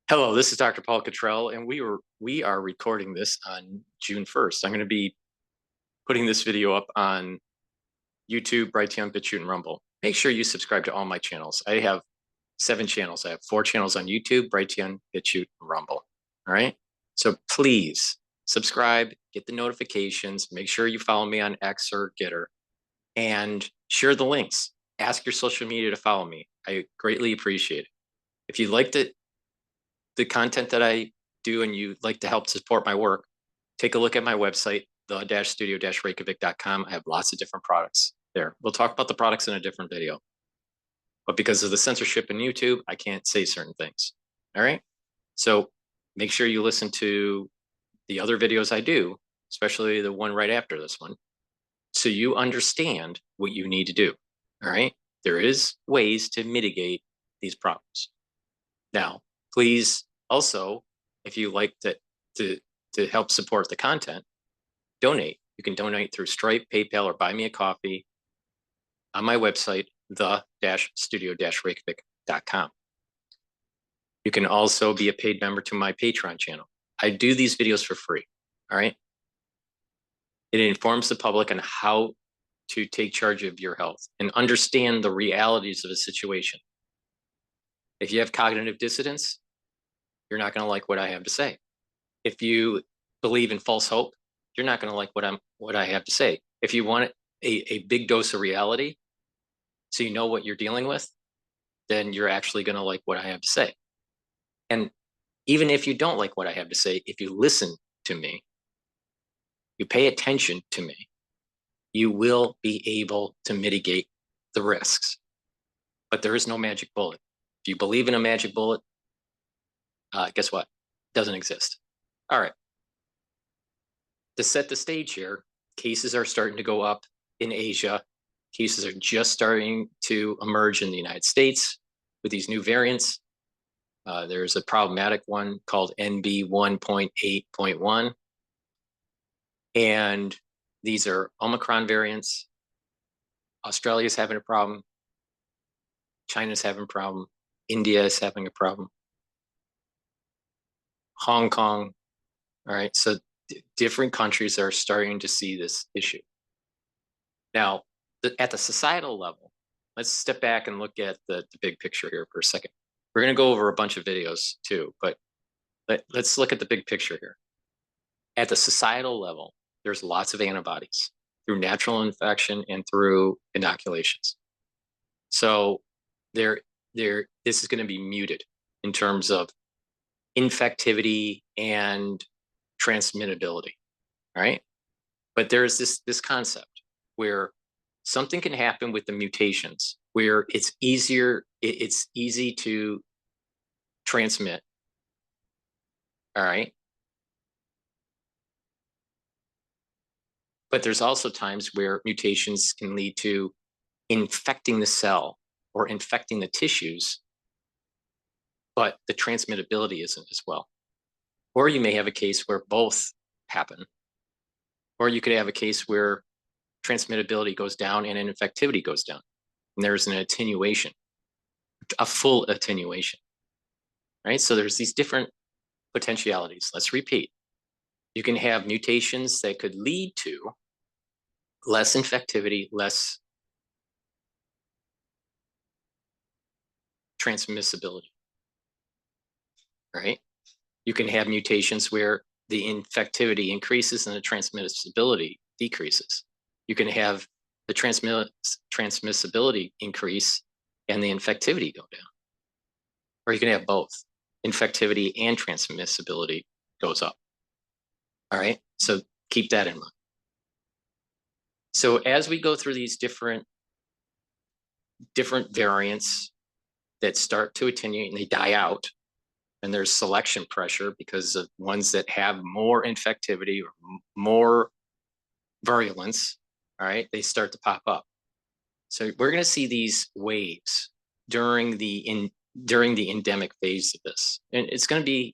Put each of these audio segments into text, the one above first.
Hello, this is Dr. Paul Cottrell, and we are recording this on June 1st. I'm going to be putting this video up on YouTube, Brighteon, Bitchute, and Rumble. Make sure you subscribe to all my channels. I have 7 channels. I have 4 channels on YouTube, Brighteon, Bitchute, and Rumble. All right. So please subscribe, get the notifications, make sure you follow me on X or GETTR, and share the links. Ask your social media to follow me. I greatly appreciate it. If you liked it, the content that I do and you'd like to help support my work, take a look at my website, the-studio-reykjavik.com. I have lots of different products there. We'll talk about the products in a different video. But because of the censorship in YouTube, I can't say certain things. All right? So make sure you listen to the other videos I do, especially the one right after this one, so you understand what you need to do. All right? There is ways to mitigate these problems. Now, please also, if you like to help support the content, donate. You can donate through Stripe, PayPal, or buy me a coffee on my website, the-studio-reykjavik.com. You can also be a paid member to my Patreon channel. I do these videos for free, all right? It informs the public on how to take charge of your health and understand the realities of a situation. If you have cognitive dissonance, you're not going to like what I have to say. If you believe in false hope, you're not going to like what I have to say. If you want a big dose of reality, so you know what you're dealing with, then you're actually going to like what I have to say. And even if you don't like what I have to say, if you listen to me, you pay attention to me, you will be able to mitigate the risks. But there is no magic bullet. If you believe in a magic bullet, guess what? It doesn't exist. All right. To set the stage here, cases are starting to go up in Asia. Cases are just starting to emerge in the United States with these new variants. There's a problematic one called NB1.8.1. And these are Omicron variants. Australia's having a problem. China's having a problem. India is having a problem. Hong Kong. All right. So different countries are starting to see this issue. Now, at the societal level, let's step back and look at the big picture here for a second. We're going to go over a bunch of videos too, but let's look at the big picture here. At the societal level, there's lots of antibodies through natural infection and through inoculations. So this is going to be muted in terms of infectivity and transmittability, all right? But there's this concept where something can happen with the mutations where it's easy to transmit, all right? But there's also times where mutations can lead to infecting the cell or infecting the tissues, but the transmittability isn't as well. Or you may have a case where both happen. Or you could have a case where transmittability goes down and infectivity goes down. And there's an attenuation, a full attenuation, right? So there's these different potentialities. Let's repeat. You can have mutations that could lead to less infectivity, less transmissibility, right? You can have mutations where the infectivity increases and the transmissibility decreases. You can have the transmissibility increase and the infectivity go down. Or you can have both. Infectivity and transmissibility goes up. All right, so keep that in mind. So as we go through these different variants that start to attenuate and they die out, and there's selection pressure because of ones that have more infectivity or more virulence, all right, they start to pop up. So we're going to see these waves during the endemic phase of this, and it's going to be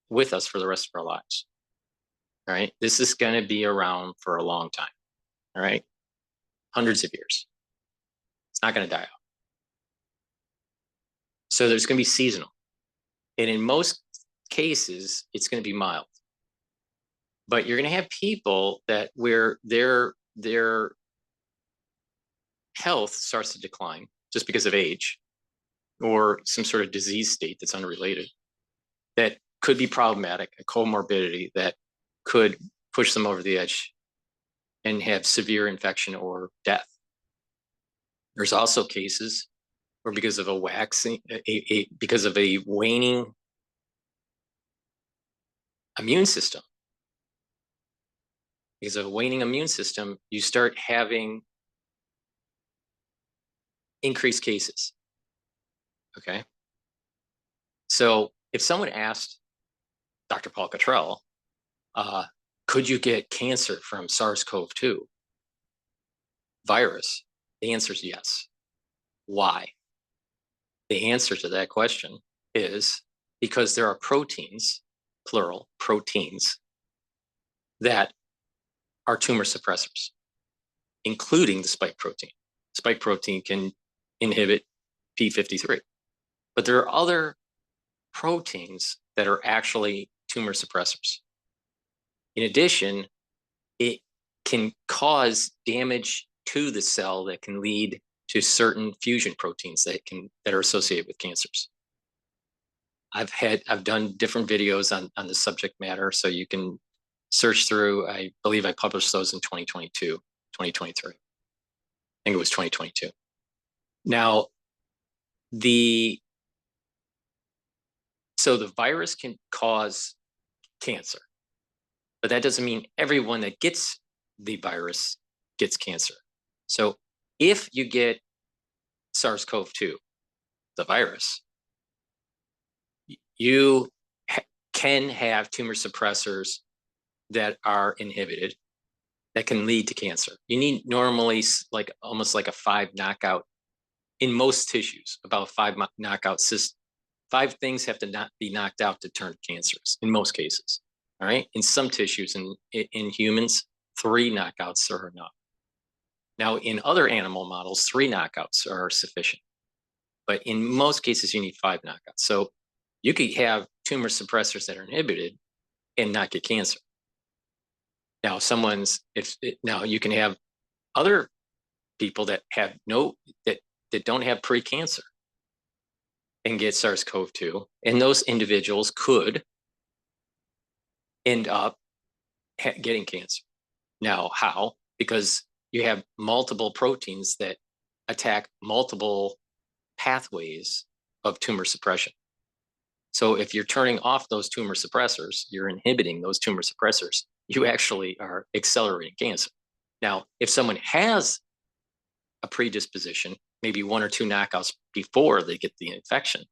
with us for the rest of our lives. All right, this is going to be around for a long time. All right, hundreds of years. It's not going to die out. So there's going to be seasonal. And in most cases, it's going to be mild. But you're going to have people that where their health starts to decline just because of age or some sort of disease state that's unrelated, that could be problematic, a comorbidity that could push them over the edge and have severe infection or death. There's also cases where because of a waxing, because of a waning immune system, because of a waning immune system, you start having increased cases. Okay. So if someone asked Dr. Paul Cottrell, could you get cancer from SARS-CoV-2 virus? The answer is yes. Why? The answer to that question is because there are proteins, plural, proteins, that are tumor suppressors, including the spike protein. Spike protein can inhibit P53, but there are other proteins that are actually tumor suppressors. In addition, it can cause damage to the cell that can lead to certain fusion proteins that are associated with cancers. I've done different videos on the subject matter, so you can search through. I believe I published those in 2022, 2023. I think it was 2022. Now, so the virus can cause cancer, but that doesn't mean everyone that gets the virus gets cancer. So if you get SARS-CoV-2, the virus, you can have tumor suppressors that are inhibited that can lead to cancer. You need normally almost like a 5 knockout in most tissues, about 5 knockout system. 5 things have to not be knocked out to turn cancerous in most cases. All right. In some tissues, in humans, 3 knockouts are enough. Now, in other animal models, 3 knockouts are sufficient. But in most cases, you need 5 knockouts. So you could have tumor suppressors that are inhibited and not get cancer. Now, now you can have other people that have that don't have pre-cancer and get SARS-CoV-2, and those individuals could end up getting cancer. Now, how? Because you have multiple proteins that attack multiple pathways of tumor suppression. So if you're turning off those tumor suppressors, you're inhibiting those tumor suppressors, you actually are accelerating cancer. Now, if someone has a predisposition, maybe 1 or 2 knockouts before they get the infection,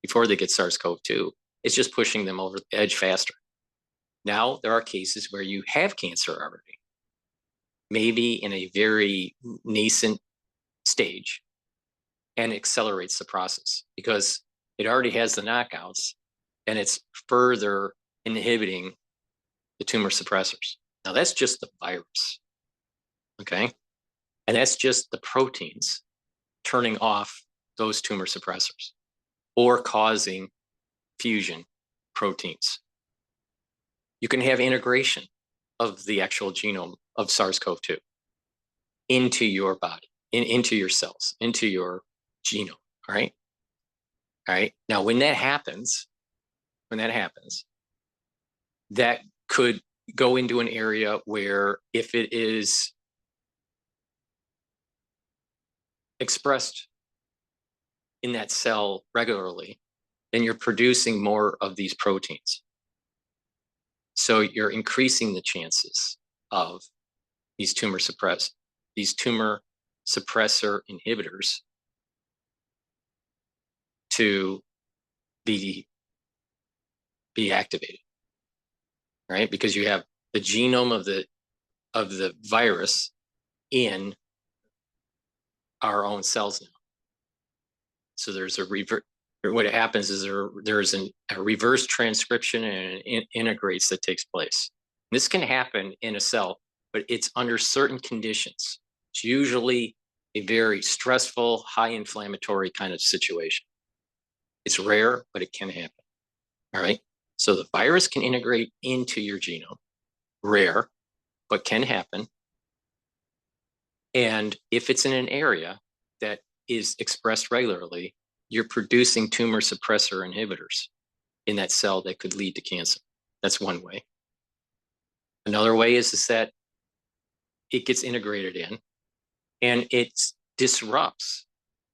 before they get SARS-CoV-2, it's just pushing them over the edge faster. Now, there are cases where you have cancer already, maybe in a very nascent stage, and accelerates the process because it already has the knockouts and it's further inhibiting the tumor suppressors. Now, that's just the virus, okay? And that's just the proteins turning off those tumor suppressors or causing fusion proteins. You can have integration of the actual genome of SARS-CoV-2 into your body, into your cells, into your genome, all right? All right. Now, when that happens, that could go into an area where if it is expressed in that cell regularly, then you're producing more of these proteins. So you're increasing the chances of these tumor suppressor inhibitors to be activated, right? Because you have the genome of the virus in our own cells now. So there's what happens is there's a reverse transcription and it integrates that takes place. This can happen in a cell, but it's under certain conditions. It's usually a very stressful, high inflammatory kind of situation. It's rare, but it can happen. All right. So the virus can integrate into your genome. Rare, but can happen. And if it's in an area that is expressed regularly, you're producing tumor suppressor inhibitors in that cell that could lead to cancer. That's one way. Another way is that it gets integrated in and it disrupts.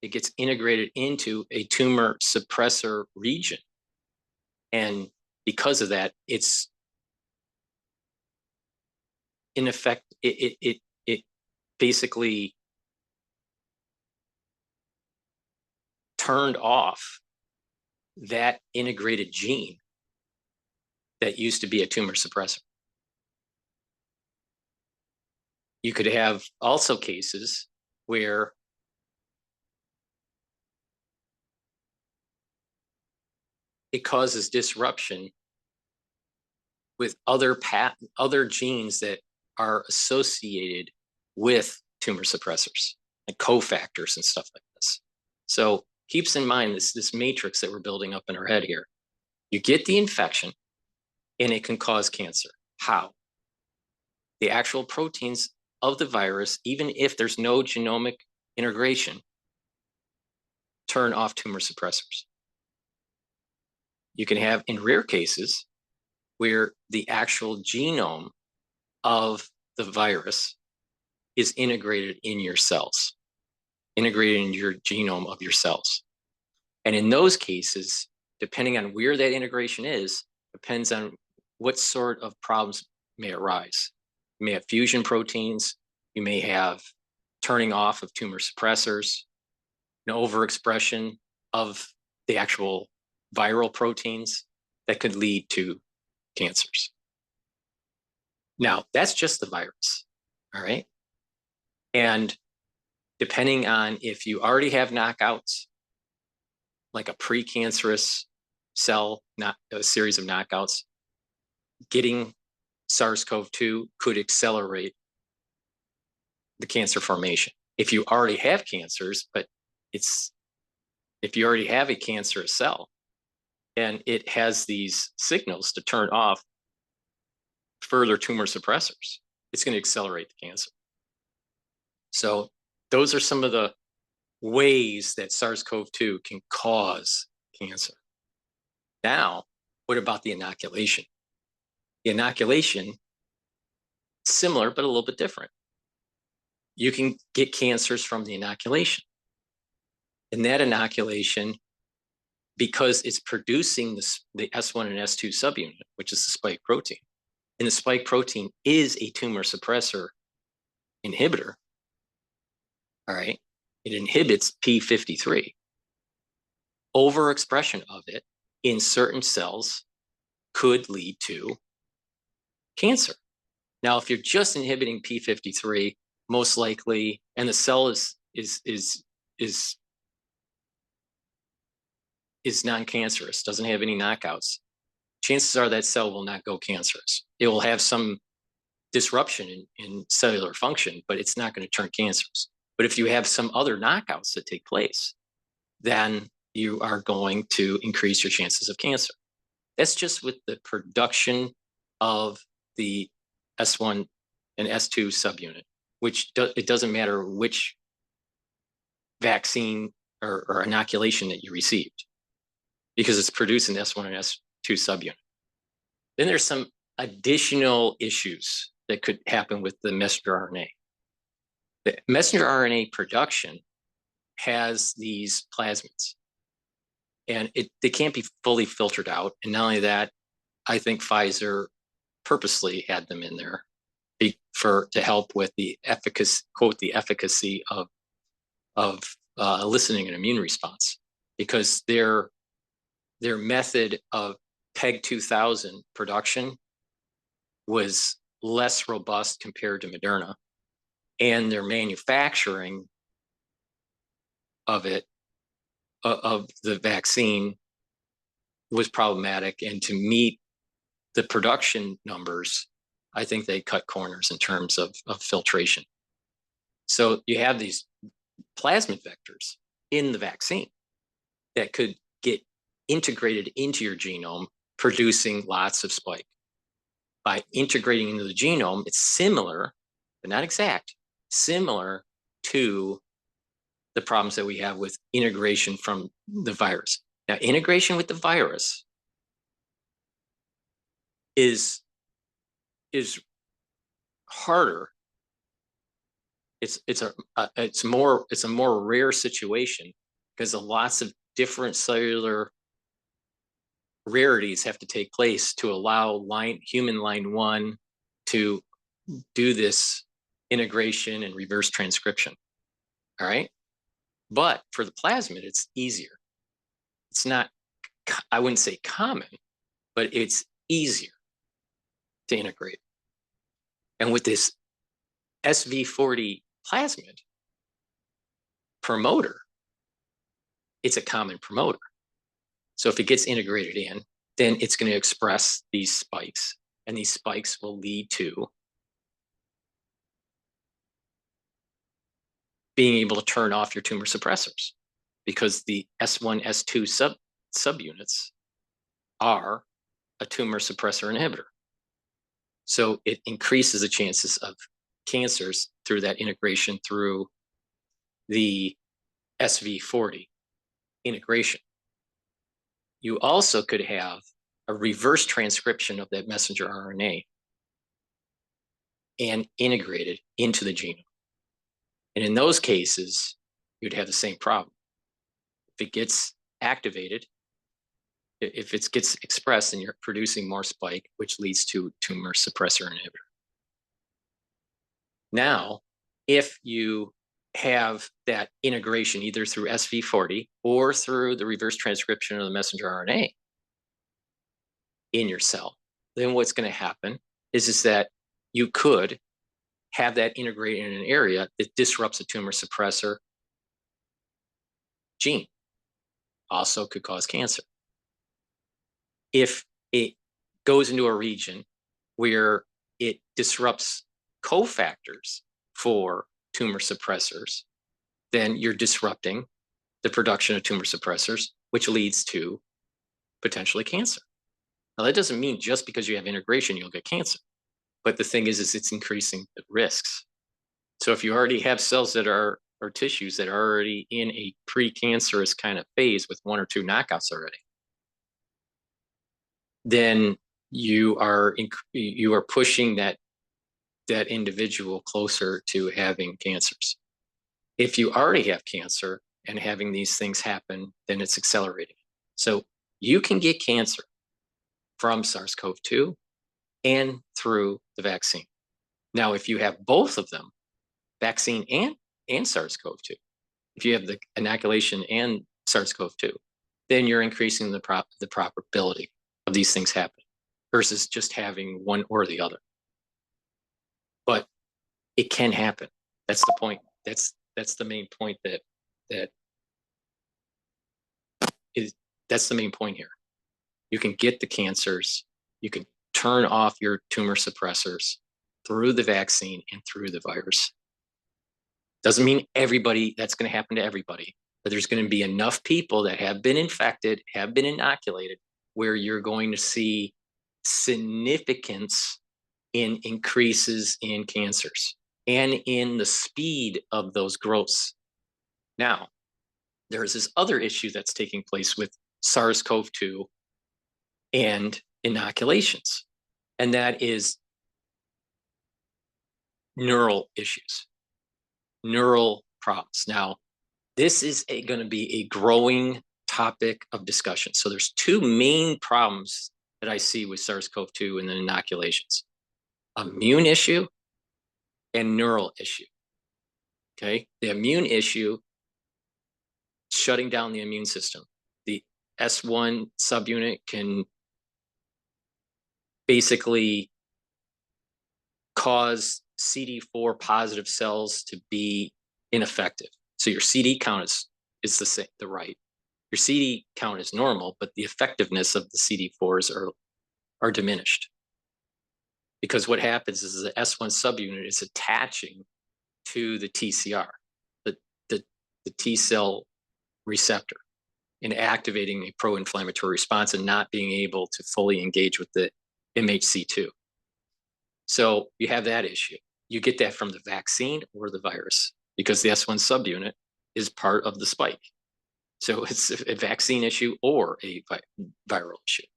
It gets integrated into a tumor suppressor region. And because of that, it's in effect, it basically turned off that integrated gene that used to be a tumor suppressor. You could have also cases where it causes disruption with other genes that are associated with tumor suppressors, like cofactors and stuff like this. So keeps in mind this matrix that we're building up in our head here. You get the infection and it can cause cancer. How? The actual proteins of the virus, even if there's no genomic integration, turn off tumor suppressors. You can have, in rare cases, where the actual genome of the virus is integrated in your cells, integrated in your genome of your cells. And in those cases, depending on where that integration is, depends on what sort of problems may arise. You may have fusion proteins, you may have turning off of tumor suppressors, an overexpression of the actual viral proteins that could lead to cancers. Now, that's just the virus, all right? And depending on if you already have knockouts, like a precancerous cell, not a series of knockouts, getting SARS-CoV-2 could accelerate the cancer formation. If you already have cancers, but if you already have a cancerous cell and it has these signals to turn off further tumor suppressors, it's going to accelerate the cancer. So those are some of the ways that SARS-CoV-2 can cause cancer. Now, what about the inoculation? The inoculation, similar, but a little bit different. You can get cancers from the inoculation. And that inoculation, because it's producing the S1 and S2 subunit, which is the spike protein, and the spike protein is a tumor suppressor inhibitor, all right? It inhibits P53. Overexpression of it in certain cells could lead to cancer. Now, if you're just inhibiting P53, most likely, and the cell is non-cancerous, doesn't have any knockouts, chances are that cell will not go cancerous. It will have some disruption in cellular function, but it's not going to turn cancerous. But if you have some other knockouts that take place, then you are going to increase your chances of cancer. That's just with the production of the S1 and S2 subunit, which it doesn't matter which vaccine or inoculation that you received, because it's producing S1 and S2 subunit. Then there's some additional issues that could happen with the messenger RNA. The messenger RNA production has these plasmids, and they can't be fully filtered out. And not only that, I think Pfizer purposely had them in there to help with the efficacy, quote, the efficacy of eliciting an immune response, because their method of PEG 2000 production was less robust compared to Moderna, and their manufacturing of the vaccine was problematic. And to meet the production numbers, I think they cut corners in terms of filtration. So you have these plasmid vectors in the vaccine that could get integrated into your genome, producing lots of spike. By integrating into the genome, it's similar, but not exact, similar to the problems that we have with integration from the virus. Now, integration with the virus is harder. It's a more rare situation because lots of different cellular rarities have to take place to allow human line 1 to do this integration and reverse transcription. All right. But for the plasmid, it's easier. It's not, I wouldn't say common, but it's easier to integrate. And with this SV40 plasmid promoter, it's a common promoter. So if it gets integrated in, then it's going to express these spikes, and these spikes will lead to being able to turn off your tumor suppressors, because the S1, S2 subunits are a tumor suppressor inhibitor. So it increases the chances of cancers through that integration through the SV40 integration. You also could have a reverse transcription of that messenger RNA and integrated into the genome. And in those cases, you'd have the same problem. If it gets activated, if it gets expressed, then you're producing more spike, which leads to tumor suppressor inhibitor. Now, if you have that integration either through SV40 or through the reverse transcription of the messenger RNA in your cell, then what's going to happen is that you could have that integrated in an area that disrupts a tumor suppressor gene. Also could cause cancer. If it goes into a region where it disrupts cofactors for tumor suppressors, then you're disrupting the production of tumor suppressors, which leads to potentially cancer. Now, that doesn't mean just because you have integration, you'll get cancer. But the thing is it's increasing the risks. So if you already have cells that are, or tissues that are already in a precancerous kind of phase with 1 or 2 knockouts already, then you are pushing that individual closer to having cancers. If you already have cancer and having these things happen, then it's accelerating. So you can get cancer from SARS-CoV-2 and through the vaccine. Now, if you have both of them, vaccine and SARS-CoV-2, if you have the inoculation and SARS-CoV-2, then you're increasing the probability of these things happening versus just having one or the other. But it can happen. That's the point. That's the main point that's the main point here. You can get the cancers, you can turn off your tumor suppressors through the vaccine and through the virus. Doesn't mean that's going to happen to everybody, but there's going to be enough people that have been infected, have been inoculated, where you're going to see significance in increases in cancers and in the speed of those growths. Now, there's this other issue that's taking place with SARS-CoV-2 and inoculations, and that is neural issues, neural problems. Now, this is going to be a growing topic of discussion. So there's 2 main problems that I see with SARS-CoV-2 and the inoculations: immune issue and neural issue. Okay, the immune issue, shutting down the immune system. The S1 subunit can basically cause CD4 positive cells to be ineffective. So your CD count is the same, right. Your CD count is normal, but the effectiveness of the CD4s are diminished. Because what happens is the S1 subunit is attaching to the TCR, the T cell receptor. in activating a pro-inflammatory response and not being able to fully engage with the MHC2. So you have that issue. You get that from the vaccine or the virus because the S1 subunit is part of the spike. So it's a vaccine issue or a viral issue.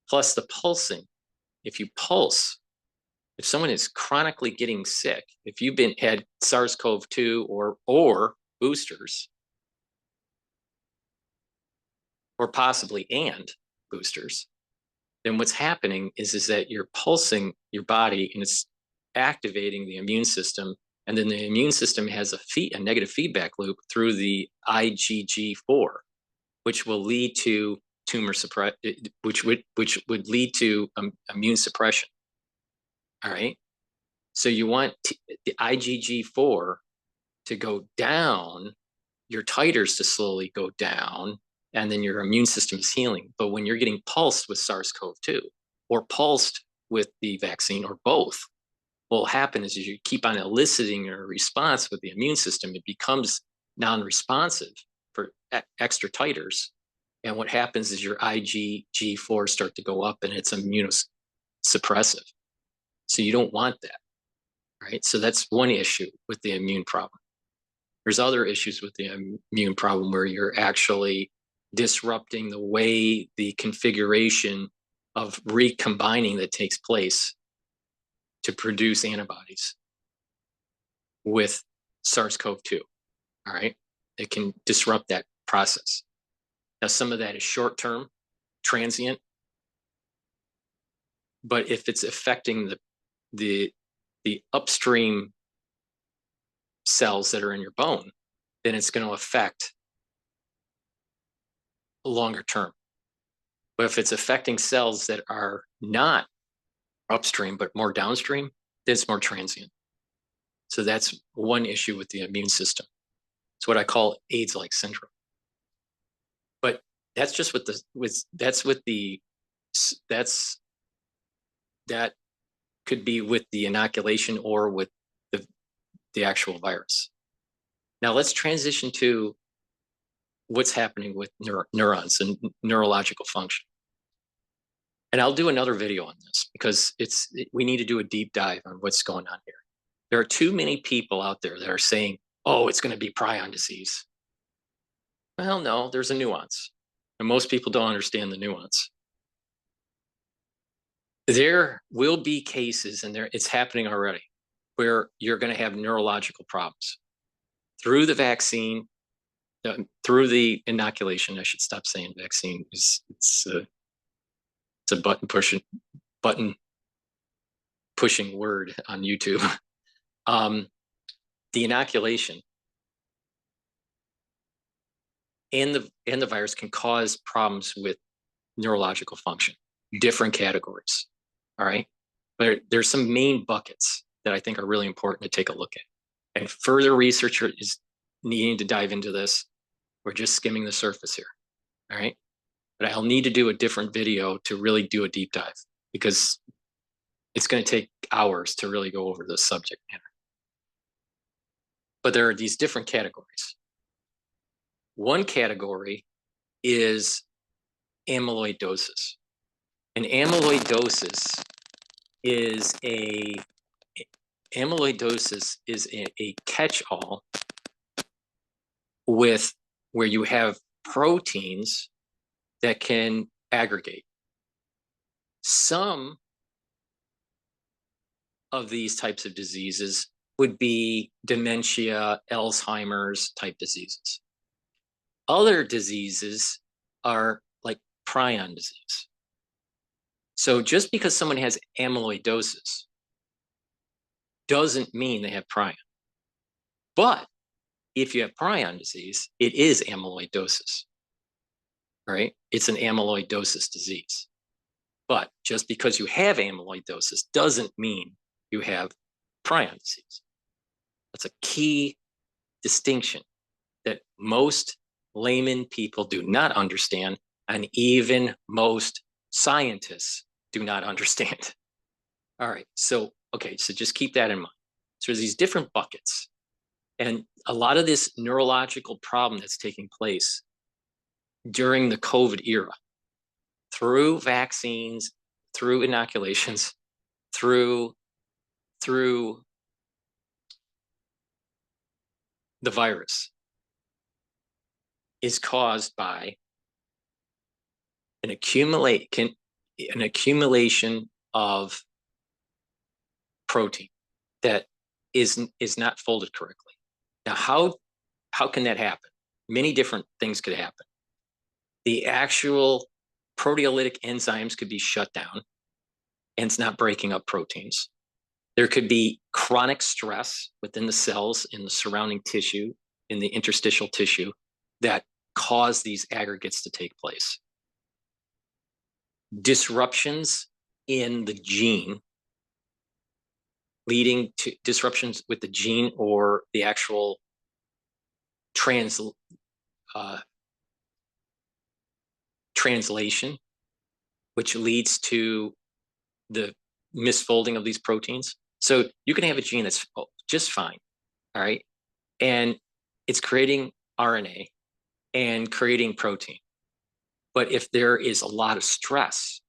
Plus the pulsing. If you pulse, if someone is chronically getting sick, if you've had SARS-CoV-2 or boosters, or possibly and boosters, then what's happening is that you're pulsing your body and it's activating the immune system. And then the immune system has a negative feedback loop through the IgG4, which will lead to tumor suppression, which would lead to immune suppression. All right. So you want the IgG4 to go down, your titers to slowly go down, and then your immune system is healing. But when you're getting pulsed with SARS-CoV-2 or pulsed with the vaccine or both, what will happen is you keep on eliciting a response with the immune system, it becomes non-responsive for extra titers. And what happens is your IgG4 start to go up and it's immunosuppressive. So you don't want that, right? So that's one issue with the immune problem. There's other issues with the immune problem where you're actually disrupting the way the configuration of recombining that takes place to produce antibodies with SARS-CoV-2, all right? It can disrupt that process. Now, some of that is short-term, transient, but if it's affecting the upstream cells that are in your bone, then it's going to affect longer term. But if it's affecting cells that are not upstream but more downstream, then it's more transient. So that's one issue with the immune system. It's what I call AIDS-like syndrome. But that's just with that could be with the inoculation or with the actual virus. Now let's transition to what's happening with neurons and neurological function. And I'll do another video on this because we need to do a deep dive on what's going on here. There are too many people out there that are saying, oh, it's going to be prion disease. Well, no, there's a nuance. And most people don't understand the nuance. There will be cases, and it's happening already, where you're going to have neurological problems through the vaccine, through the inoculation. I should stop saying vaccine. It's a button pushing word on YouTube. The inoculation and the virus can cause problems with neurological function, different categories. All right, but there's some main buckets that I think are really important to take a look at. And further research is needing to dive into this. We're just skimming the surface here. All right, but I'll need to do a different video to really do a deep dive because it's going to take hours to really go over this subject matter. But there are these different categories. One category is amyloidosis. And amyloidosis is a catch-all with where you have proteins that can aggregate. Some of these types of diseases would be dementia, Alzheimer's type diseases. Other diseases are like prion disease. So just because someone has amyloidosis doesn't mean they have prion. But if you have prion disease, it is amyloidosis, right? It's an amyloidosis disease. But just because you have amyloidosis doesn't mean you have prion disease. That's a key distinction that most layman people do not understand, and even most scientists do not understand. All right, so just keep that in mind. So there's these different buckets, and a lot of this neurological problem that's taking place during the COVID era, through vaccines, through inoculations, through the virus, is caused by an accumulation of protein that is not folded correctly. Now, how can that happen? Many different things could happen. The actual proteolytic enzymes could be shut down, and it's not breaking up proteins. There could be chronic stress within the cells, in the surrounding tissue, in the interstitial tissue, that cause these aggregates to take place. Disruptions in the gene, leading to disruptions with the gene or the actual translation, which leads to the misfolding of these proteins. So you can have a gene that's just fine, all right? And it's creating RNA and creating protein. But if there is a lot of stress,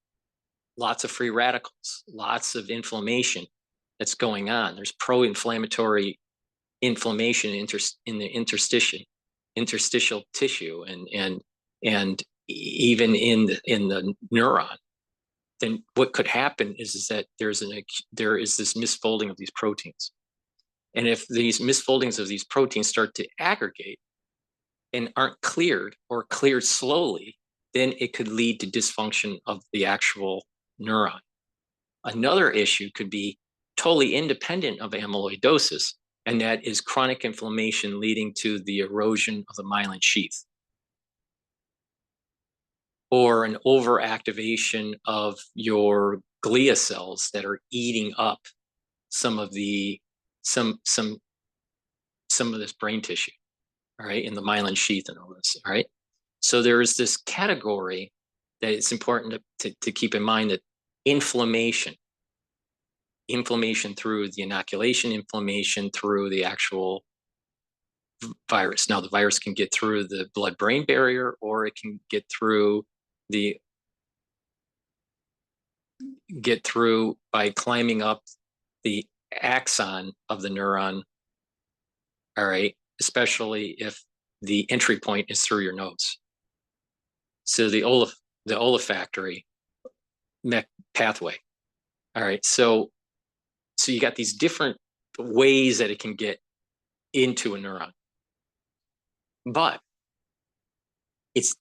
lots of free radicals, lots of inflammation that's going on, there's pro-inflammatory inflammation in the interstitial tissue and even in the neuron, then what could happen is that there is this misfolding of these proteins. And if these misfoldings of these proteins start to aggregate and aren't cleared or cleared slowly, then it could lead to dysfunction of the actual neuron. Another issue could be totally independent of amyloidosis, and that is chronic inflammation leading to the erosion of the myelin sheath, or an overactivation of your glia cells that are eating up some of this brain tissue, all right, in the myelin sheath and all this, all right? So there is this category that it's important to keep in mind, that inflammation through the inoculation, inflammation through the actual virus. Now, the virus can get through the blood-brain barrier, or it can get through by climbing up the axon of the neuron, all right, especially if the entry point is through your nose. So the olfactory pathway, all right, so you got these different ways that it can get into a neuron. But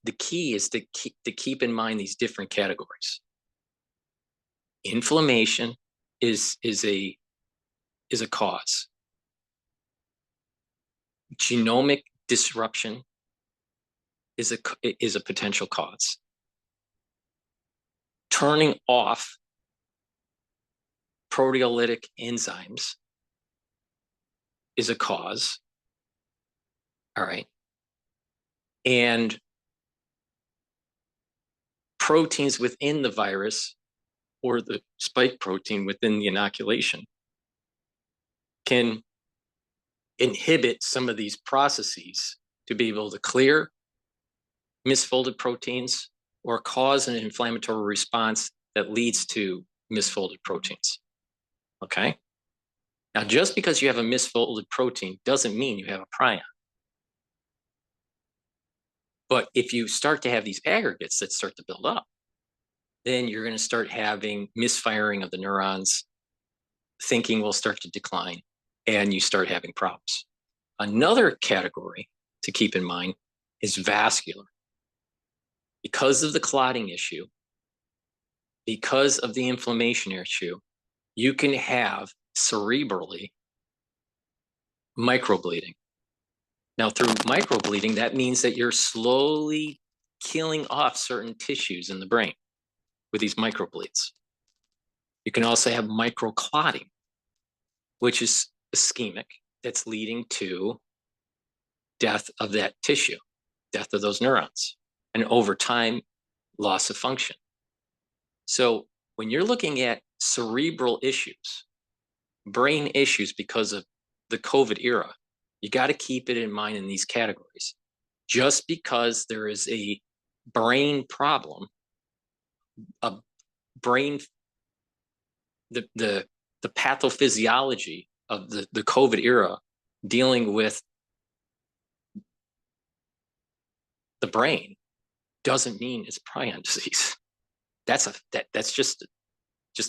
the key is to keep in mind these different categories. Inflammation is a cause. Genomic disruption is a potential cause. Turning off proteolytic enzymes is a cause, all right? And proteins within the virus, or the spike protein within the inoculation, can inhibit some of these processes to be able to clear misfolded proteins or cause an inflammatory response that leads to misfolded proteins, okay? Now, just because you have a misfolded protein doesn't mean you have a prion. But if you start to have these aggregates that start to build up, then you're going to start having misfiring of the neurons, thinking will start to decline, and you start having problems. Another category to keep in mind is vascular. Because of the clotting issue, because of the inflammation issue, you can have cerebrally microbleeding. Now, through microbleeding, that means that you're slowly killing off certain tissues in the brain with these microbleeds. You can also have microclotting, which is ischemic, that's leading to death of that tissue, death of those neurons, and over time, loss of function. So when you're looking at cerebral issues, brain issues because of the COVID era, you got to keep it in mind in these categories. Just because there is a brain problem, a brain, the pathophysiology of the COVID era dealing with the brain doesn't mean it's prion disease. That's just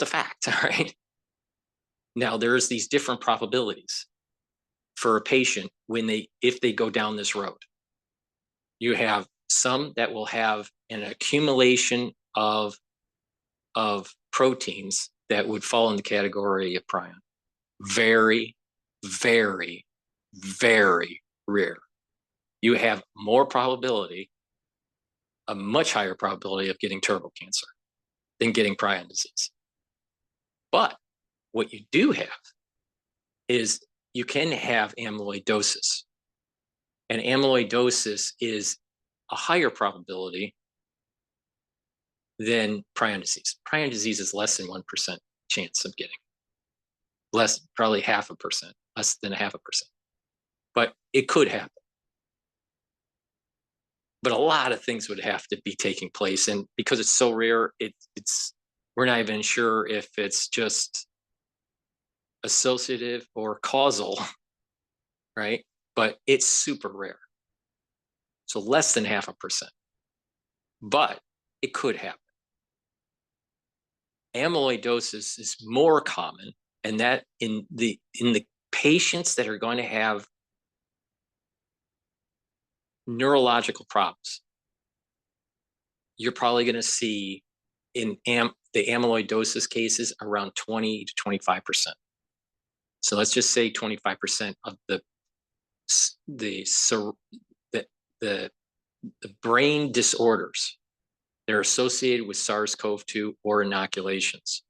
a fact, all right? Now, there's these different probabilities for a patient if they go down this road. You have some that will have an accumulation of proteins that would fall in the category of prion. Very, very, very rare. You have more probability, a much higher probability of getting turbo cancer than getting prion disease. But what you do have is you can have amyloidosis. And amyloidosis is a higher probability than prion disease. Prion disease is less than 1% chance of getting. Probably 0.5%, less than 0.5%. But it could happen. But a lot of things would have to be taking place. And because it's so rare, we're not even sure if it's just associative or causal, right? But it's super rare. So less than 0.5%. But it could happen. Amyloidosis is more common, and that in the patients that are going to have neurological problems, you're probably going to see in the amyloidosis cases around 20 to 25%. So let's just say 25% of the brain disorders that are associated with SARS-CoV-2 or inoculations.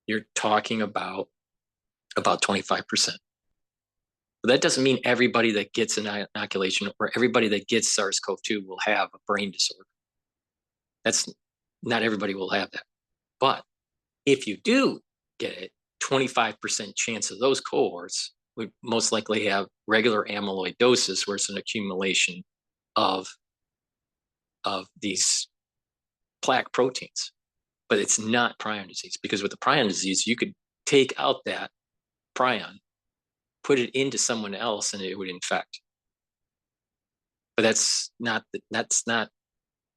You're talking about 25%. But that doesn't mean everybody that gets an inoculation or everybody that gets SARS-CoV-2 will have a brain disorder. Not everybody will have that. But if you do get it, 25% chance of those cohorts would most likely have regular amyloidosis, where it's an accumulation of these plaque proteins. But it's not prion disease, because with the prion disease, you could take out that prion, put it into someone else, and it would infect. But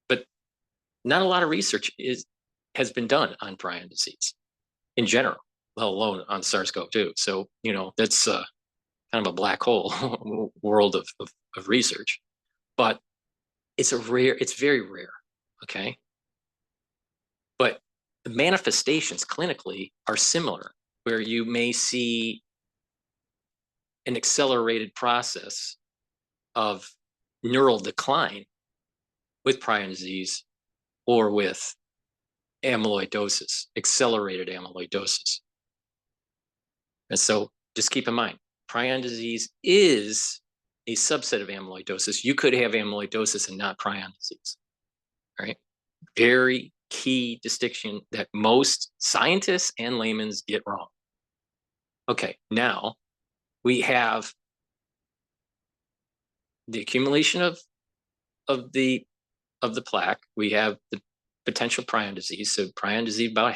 but not a lot of research has been done on prion disease in general, let alone on SARS-CoV-2. So, that's kind of a black hole world of research. But it's very rare, okay? But the manifestations clinically are similar, where you may see an accelerated process of neural decline with prion disease or with amyloidosis, accelerated amyloidosis. And so just keep in mind, prion disease is a subset of amyloidosis. You could have amyloidosis and not prion disease, right? Very key distinction that most scientists and laymen get wrong. Okay, now we have the accumulation of the plaque. We have the potential prion disease. So prion disease about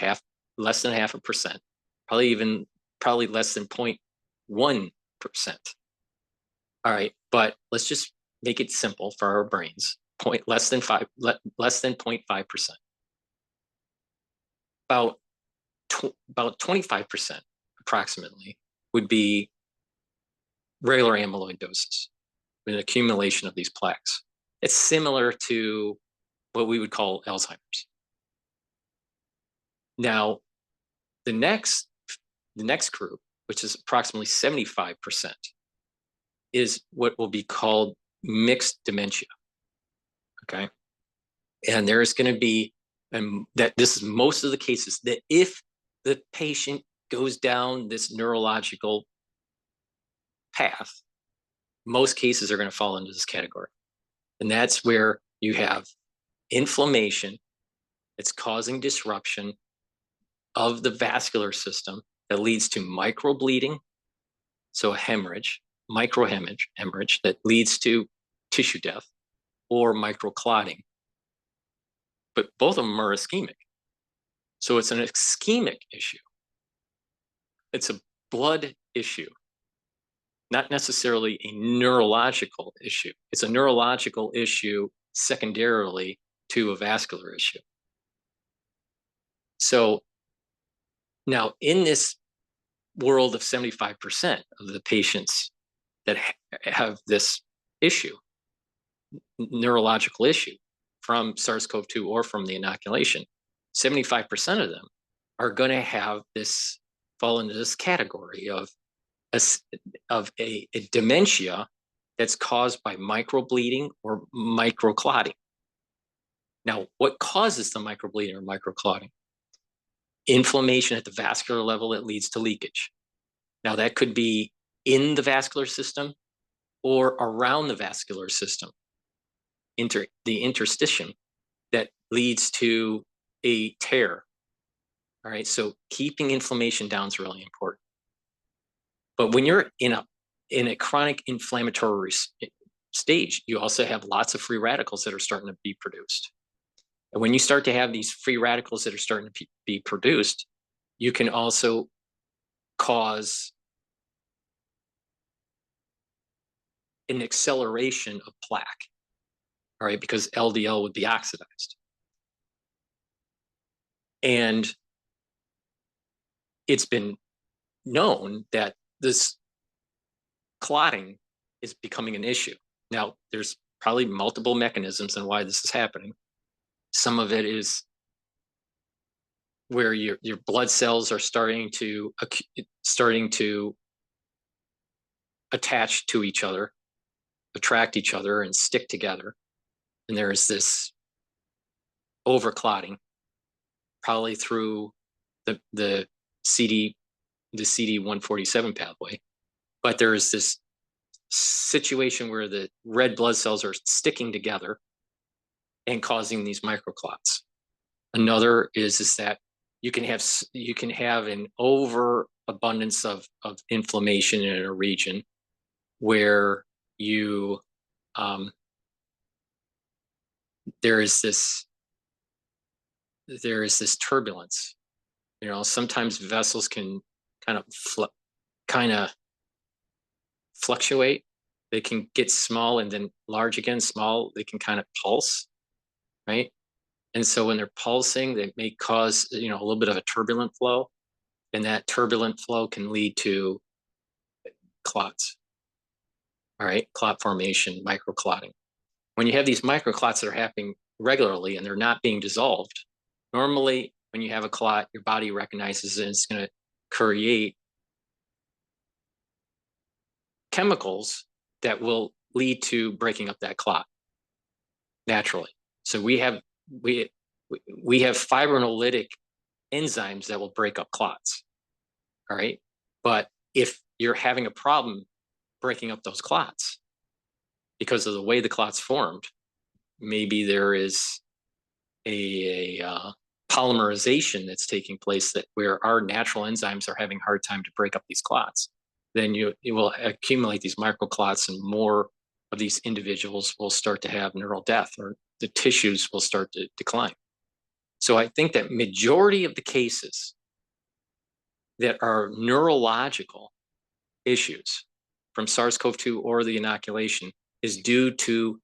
less than 0.5%, probably less than 0.1%. All right, but let's just make it simple for our brains. Less than 0.5%. About 25% approximately would be regular amyloidosis, an accumulation of these plaques. It's similar to what we would call Alzheimer's. Now, the next group, which is approximately 75%, is what will be called mixed dementia. Okay, and there is going to be, that this is most of the cases, that if the patient goes down this neurological path, most cases are going to fall into this category. And that's where you have inflammation that's causing disruption of the vascular system that leads to microbleeding, so a hemorrhage, microhemorrhage that leads to tissue death, or microclotting, but both of them are ischemic. So it's an ischemic issue. It's a blood issue, not necessarily a neurological issue. It's a neurological issue secondarily to a vascular issue. So now in this world of 75% of the patients that have this issue, neurological issue from SARS-CoV-2 or from the inoculation, 75% of them are going to have this, fall into this category of a dementia that's caused by microbleeding or microclotting. Now, what causes the microbleeding or microclotting? Inflammation at the vascular level that leads to leakage. Now, that could be in the vascular system or around the vascular system, the interstitium that leads to a tear. All right, so keeping inflammation down is really important. But when you're in a chronic inflammatory stage, you also have lots of free radicals that are starting to be produced. And when you start to have these free radicals that are starting to be produced, you can also cause an acceleration of plaque, all right, because LDL would be oxidized. And it's been known that this clotting is becoming an issue. Now, there's probably multiple mechanisms on why this is happening. Some of it is where your blood cells are starting to attach to each other, attract each other, and stick together. And there is this overclotting, probably through the CD147 pathway. But there is this situation where the red blood cells are sticking together and causing these microclots. Another is that you can have an overabundance of inflammation in a region where you there is this turbulence. You know, sometimes vessels can kind of fluctuate. They can get small and then large again, small. They can kind of pulse, right? And so when they're pulsing, they may cause, a little bit of a turbulent flow, and that turbulent flow can lead to clots. All right, clot formation, microclotting. When you have these microclots that are happening regularly and they're not being dissolved, normally when you have a clot, your body recognizes it and it's going to create chemicals that will lead to breaking up that clot naturally. So we have fibrinolytic enzymes that will break up clots. All right. But if you're having a problem breaking up those clots because of the way the clot's formed, maybe there is a polymerization that's taking place where our natural enzymes are having a hard time to break up these clots, then you will accumulate these microclots, and more of these individuals will start to have neural death, or the tissues will start to decline. So I think that majority of the cases that are neurological issues from SARS-CoV-2 or the inoculation is due to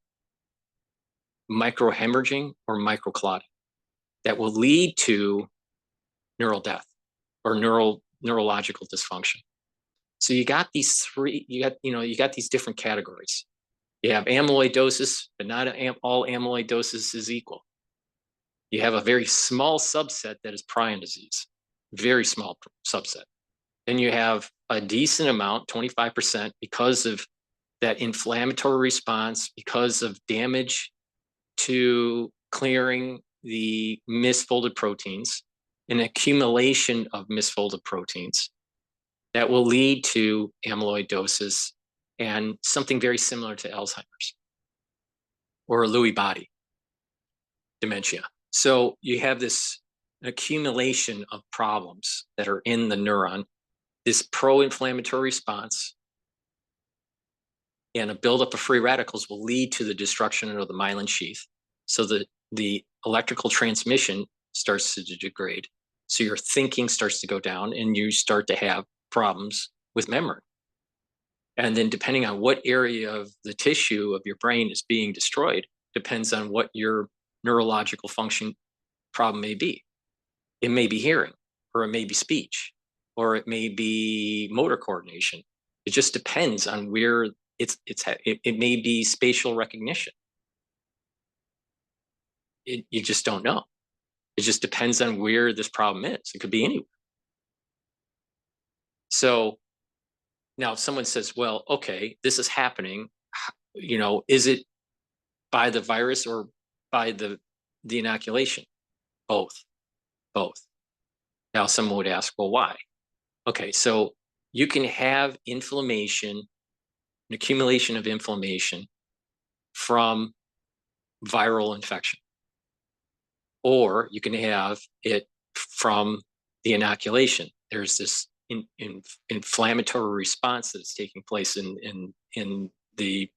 microhemorrhaging or microclotting that will lead to neural death or neurological dysfunction. So you got these three, you got these different categories. You have amyloidosis, but not all amyloidosis is equal. You have a very small subset that is prion disease, very small subset. Then you have a decent amount, 25%, because of that inflammatory response, because of damage to clearing the misfolded proteins, an accumulation of misfolded proteins that will lead to amyloidosis and something very similar to Alzheimer's or Lewy body dementia. So you have this accumulation of problems that are in the neuron, this pro-inflammatory response, and a buildup of free radicals will lead to the destruction of the myelin sheath. So the electrical transmission starts to degrade. So your thinking starts to go down and you start to have problems with memory. And then depending on what area of the tissue of your brain is being destroyed, depends on what your neurological function problem may be. It may be hearing, or it may be speech, or it may be motor coordination. It just depends on where it may be spatial recognition. You just don't know. It just depends on where this problem is. It could be anywhere. So now if someone says, well, okay, this is happening, is it by the virus or by the inoculation? Both. Now someone would ask, well, why? Okay, so you can have inflammation, an accumulation of inflammation from viral infection, or you can have it from the inoculation. There's this inflammatory response that's taking place in the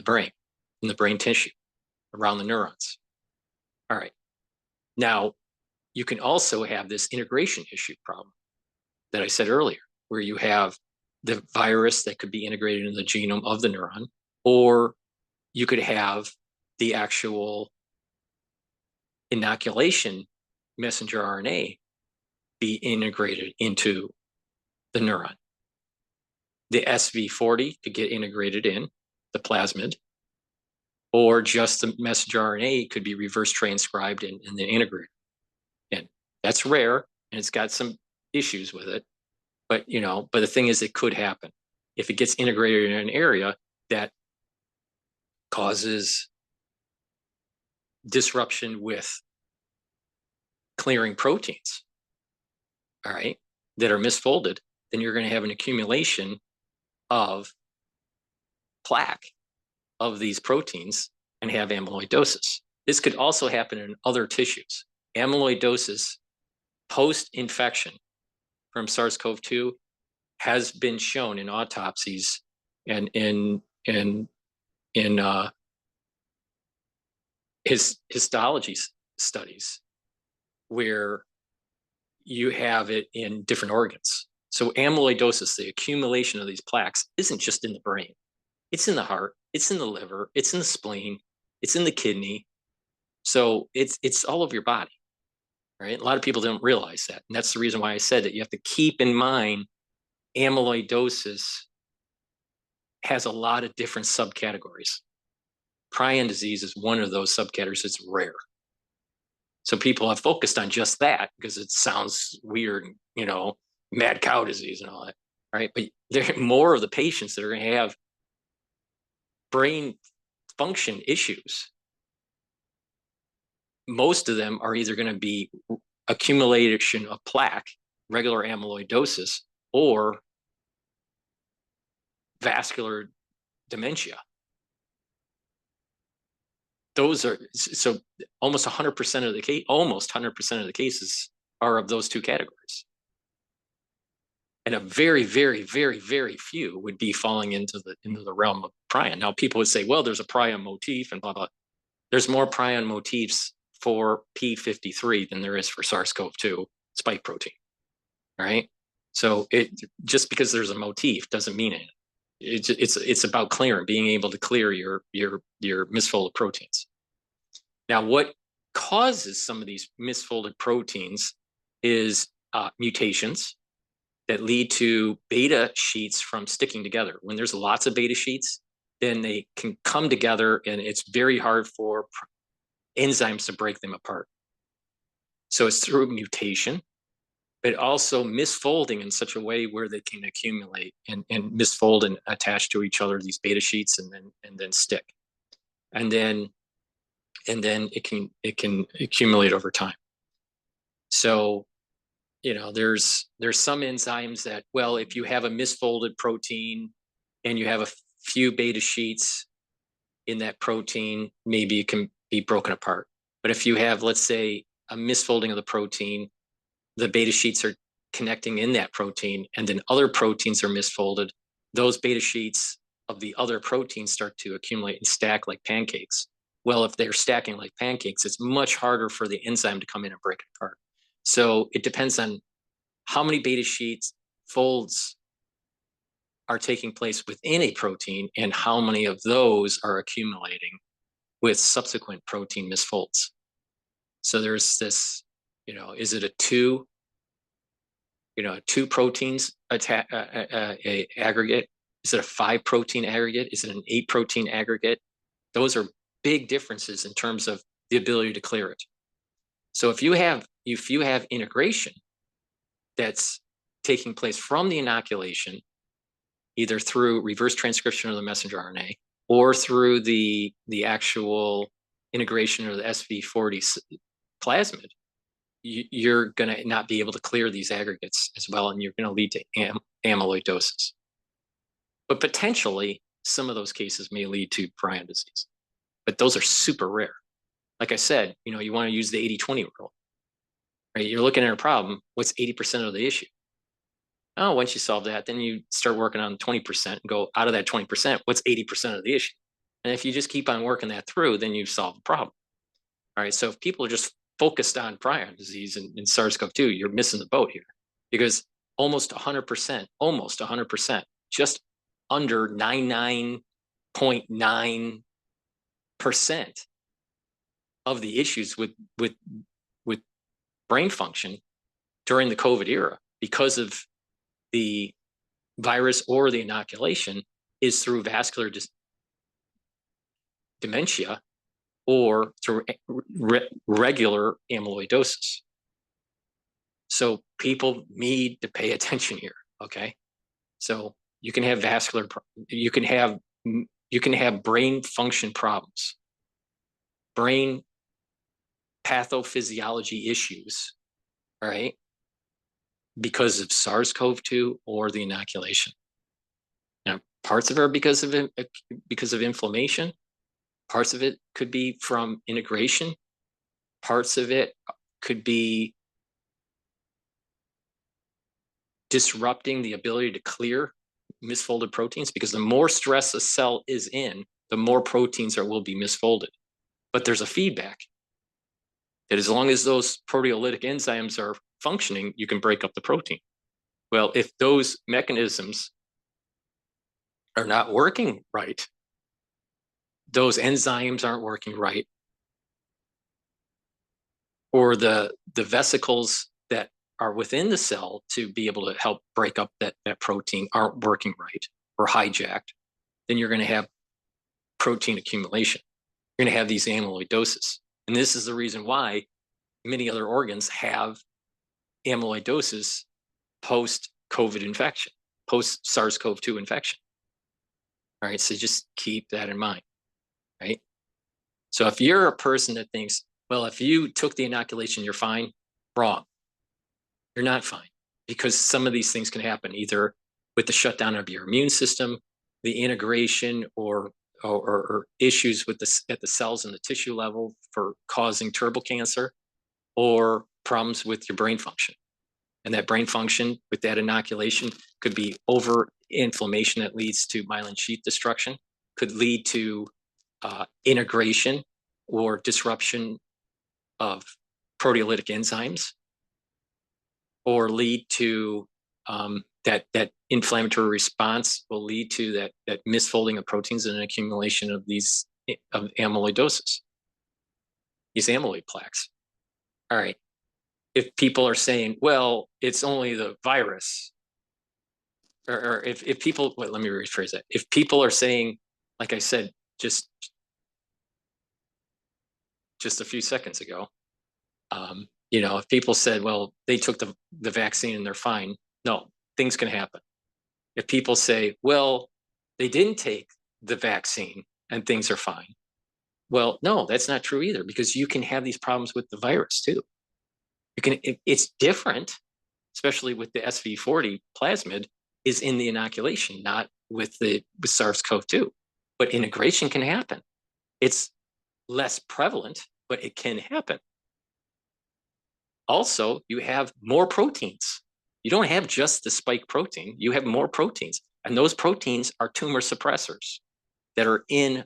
brain, in the brain tissue, around the neurons. All right. Now, you can also have this integration issue problem that I said earlier, where you have the virus that could be integrated in the genome of the neuron, or you could have the actual inoculation messenger RNA be integrated into the neuron. The SV40 could get integrated in the plasmid, or just the messenger RNA could be reverse transcribed and then integrated. And that's rare, and it's got some issues with it. But the thing is, it could happen if it gets integrated in an area that causes disruption with clearing proteins, all right, that are misfolded. Then you're going to have an accumulation of plaque of these proteins and have amyloidosis. This could also happen in other tissues. Amyloidosis post-infection from SARS-CoV-2 has been shown in autopsies and in histology studies where you have it in different organs. So amyloidosis, the accumulation of these plaques, isn't just in the brain. It's in the heart, it's in the liver, it's in the spleen, it's in the kidney. So it's all over your body, right? A lot of people don't realize that. And that's the reason why I said that you have to keep in mind amyloidosis has a lot of different subcategories. Prion disease is one of those subcategories. It's rare. So people have focused on just that because it sounds weird, mad cow disease and all that, right? But there are more of the patients that are going to have brain function issues. Most of them are either going to be accumulation of plaque, regular amyloidosis, or vascular dementia. Those are so almost 100% of the case, almost 100% of the cases are of those two categories. And a very, very, very, very few would be falling into the realm of prion. Now, people would say, well, there's a prion motif and blah, blah. There's more prion motifs for P53 than there is for SARS-CoV-2 spike protein, right? So it just because there's a motif doesn't mean it. It's about clearing, being able to clear your misfolded proteins. Now, what causes some of these misfolded proteins is mutations that lead to beta sheets from sticking together. When there's lots of beta sheets, then they can come together and it's very hard for enzymes to break them apart. So it's through mutation, but also misfolding in such a way where they can accumulate and misfold and attach to each other, these beta sheets, and then stick. And then it can accumulate over time. So, there's some enzymes that, well, if you have a misfolded protein and you have a few beta sheets in that protein, maybe it can be broken apart. But if you have, let's say, a misfolding of the protein, the beta sheets are connecting in that protein, and then other proteins are misfolded, those beta sheets of the other proteins start to accumulate and stack like pancakes. Well, if they're stacking like pancakes, it's much harder for the enzyme to come in and break it apart. So it depends on how many beta sheets, folds are taking place within a protein and how many of those are accumulating with subsequent protein misfolds. So there's this, is it a two proteins aggregate? Is it a 5 protein aggregate? Is it an 8 protein aggregate? Those are big differences in terms of the ability to clear it. So if you have integration that's taking place from the inoculation, either through reverse transcription of the messenger RNA or through the actual integration of the SV40 plasmid, you're going to not be able to clear these aggregates as well, and you're going to lead to amyloidosis. But potentially, some of those cases may lead to prion disease. But those are super rare. Like I said, you want to use the 80-20 rule. Right? You're looking at a problem, what's 80% of the issue? Oh, once you solve that, then you start working on 20% and go out of that 20%, what's 80% of the issue? And if you just keep on working that through, then you solve the problem. All right, so if people are just focused on prion disease and SARS-CoV-2, you're missing the boat here, because almost 100%, just under 99.9% of the issues with brain function during the COVID era, because of the virus or the inoculation, is through vascular dementia or through regular amyloidosis. So people need to pay attention here, okay? So you can have you can have brain function problems, brain pathophysiology issues, all right, because of SARS-CoV-2 or the inoculation. Now, parts of it are because of inflammation. Parts of it could be from integration. Parts of it could be disrupting the ability to clear misfolded proteins, because the more stress a cell is in, the more proteins will be misfolded. But there's a feedback that as long as those proteolytic enzymes are functioning, you can break up the protein. Well, if those mechanisms are not working right, those enzymes aren't working right, or the vesicles that are within the cell to be able to help break up that protein aren't working right or hijacked, then you're going to have protein accumulation. You're going to have these amyloidosis. And this is the reason why many other organs have amyloidosis post-COVID infection, post-SARS-CoV-2 infection. All right, so just keep that in mind, right? So if you're a person that thinks, well, if you took the inoculation, you're fine, wrong. You're not fine, because some of these things can happen either with the shutdown of your immune system, the integration, or issues with at the cells and the tissue level for causing turbo cancer, or problems with your brain function. And that brain function with that inoculation could be over inflammation that leads to myelin sheath destruction, could lead to integration or disruption of proteolytic enzymes, or lead to that inflammatory response will lead to that misfolding of proteins and an accumulation of of amyloidosis, these amyloid plaques. All right. If people are saying, well, it's only the virus, or if people, let me rephrase that. If people are saying, like I said, just a few seconds ago, if people said, well, they took the vaccine and they're fine, no, things can happen. If people say, well, they didn't take the vaccine and things are fine, well, no, that's not true either, because you can have these problems with the virus too. It's different, especially with the SV40 plasmid, is in the inoculation, not with SARS-CoV-2. But integration can happen. It's less prevalent, but it can happen. Also, you have more proteins. You don't have just the spike protein, you have more proteins. And those proteins are tumor suppressors that are in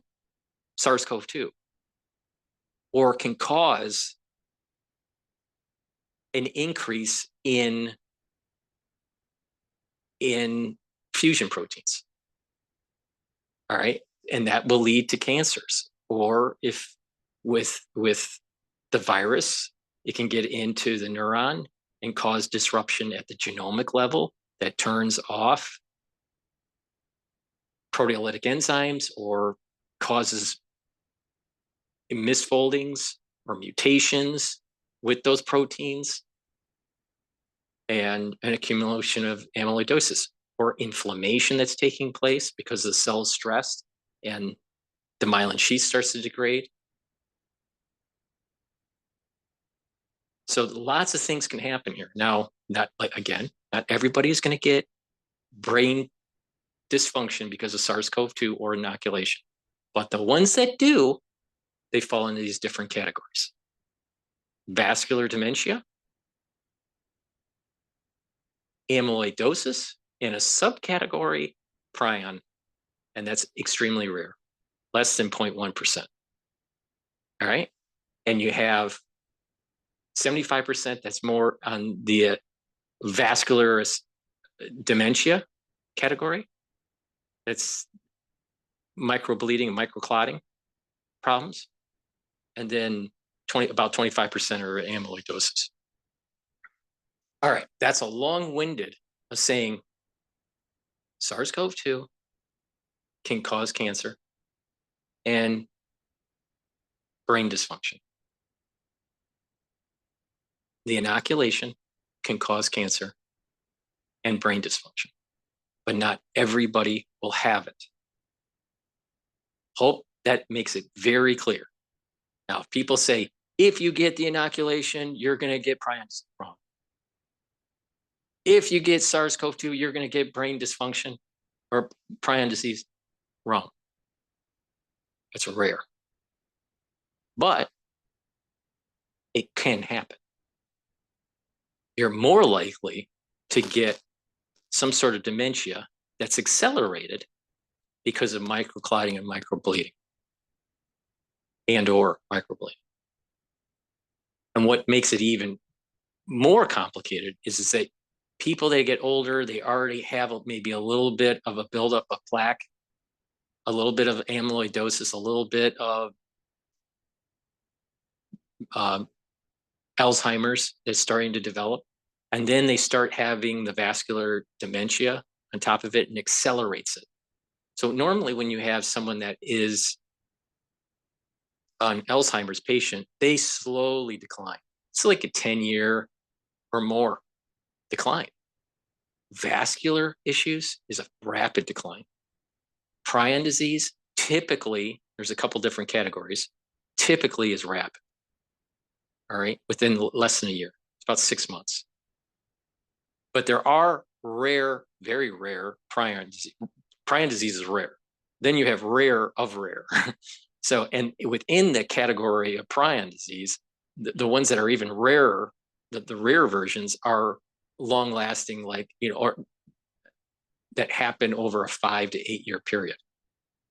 SARS-CoV-2. or can cause an increase in fusion proteins. All right. And that will lead to cancers. Or if with the virus, it can get into the neuron and cause disruption at the genomic level that turns off proteolytic enzymes or causes misfoldings or mutations with those proteins and an accumulation of amyloidosis or inflammation that's taking place because the cell's stressed and the myelin sheath starts to degrade. So lots of things can happen here. Now, not everybody is going to get brain dysfunction because of SARS-CoV-2 or inoculation. But the ones that do, they fall into these different categories. Vascular dementia, amyloidosis, and a subcategory, prion, and that's extremely rare, less than 0.1%. All right. And you have 75% that's more on the vascular dementia category. That's microbleeding and microclotting problems. And then about 25% are amyloidosis. All right, that's a long-winded of saying SARS-CoV-2 can cause cancer and brain dysfunction. The inoculation can cause cancer and brain dysfunction, but not everybody will have it. Hope that makes it very clear. Now, if people say, if you get the inoculation, you're going to get prions, wrong. If you get SARS-CoV-2, you're going to get brain dysfunction or prion disease, wrong. It's rare. But it can happen. You're more likely to get some sort of dementia that's accelerated because of microclotting and microbleeding or microbleeding. And what makes it even more complicated is that people that get older, they already have maybe a little bit of a buildup of plaque, a little bit of amyloidosis, a little bit of Alzheimer's that's starting to develop. And then they start having the vascular dementia on top of it and accelerates it. So normally when you have someone that is an Alzheimer's patient, they slowly decline. It's like a 10-year or more decline. Vascular issues is a rapid decline. Prion disease, typically, there's a couple different categories, typically is rapid. All right, within less than a year, it's about 6 months. But there are rare, very rare prion disease. Prion disease is rare. Then you have rare of rare. So, and within the category of prion disease, the ones that are even rarer, the rare versions are long lasting, like, or that happen over a 5 to 8 year period.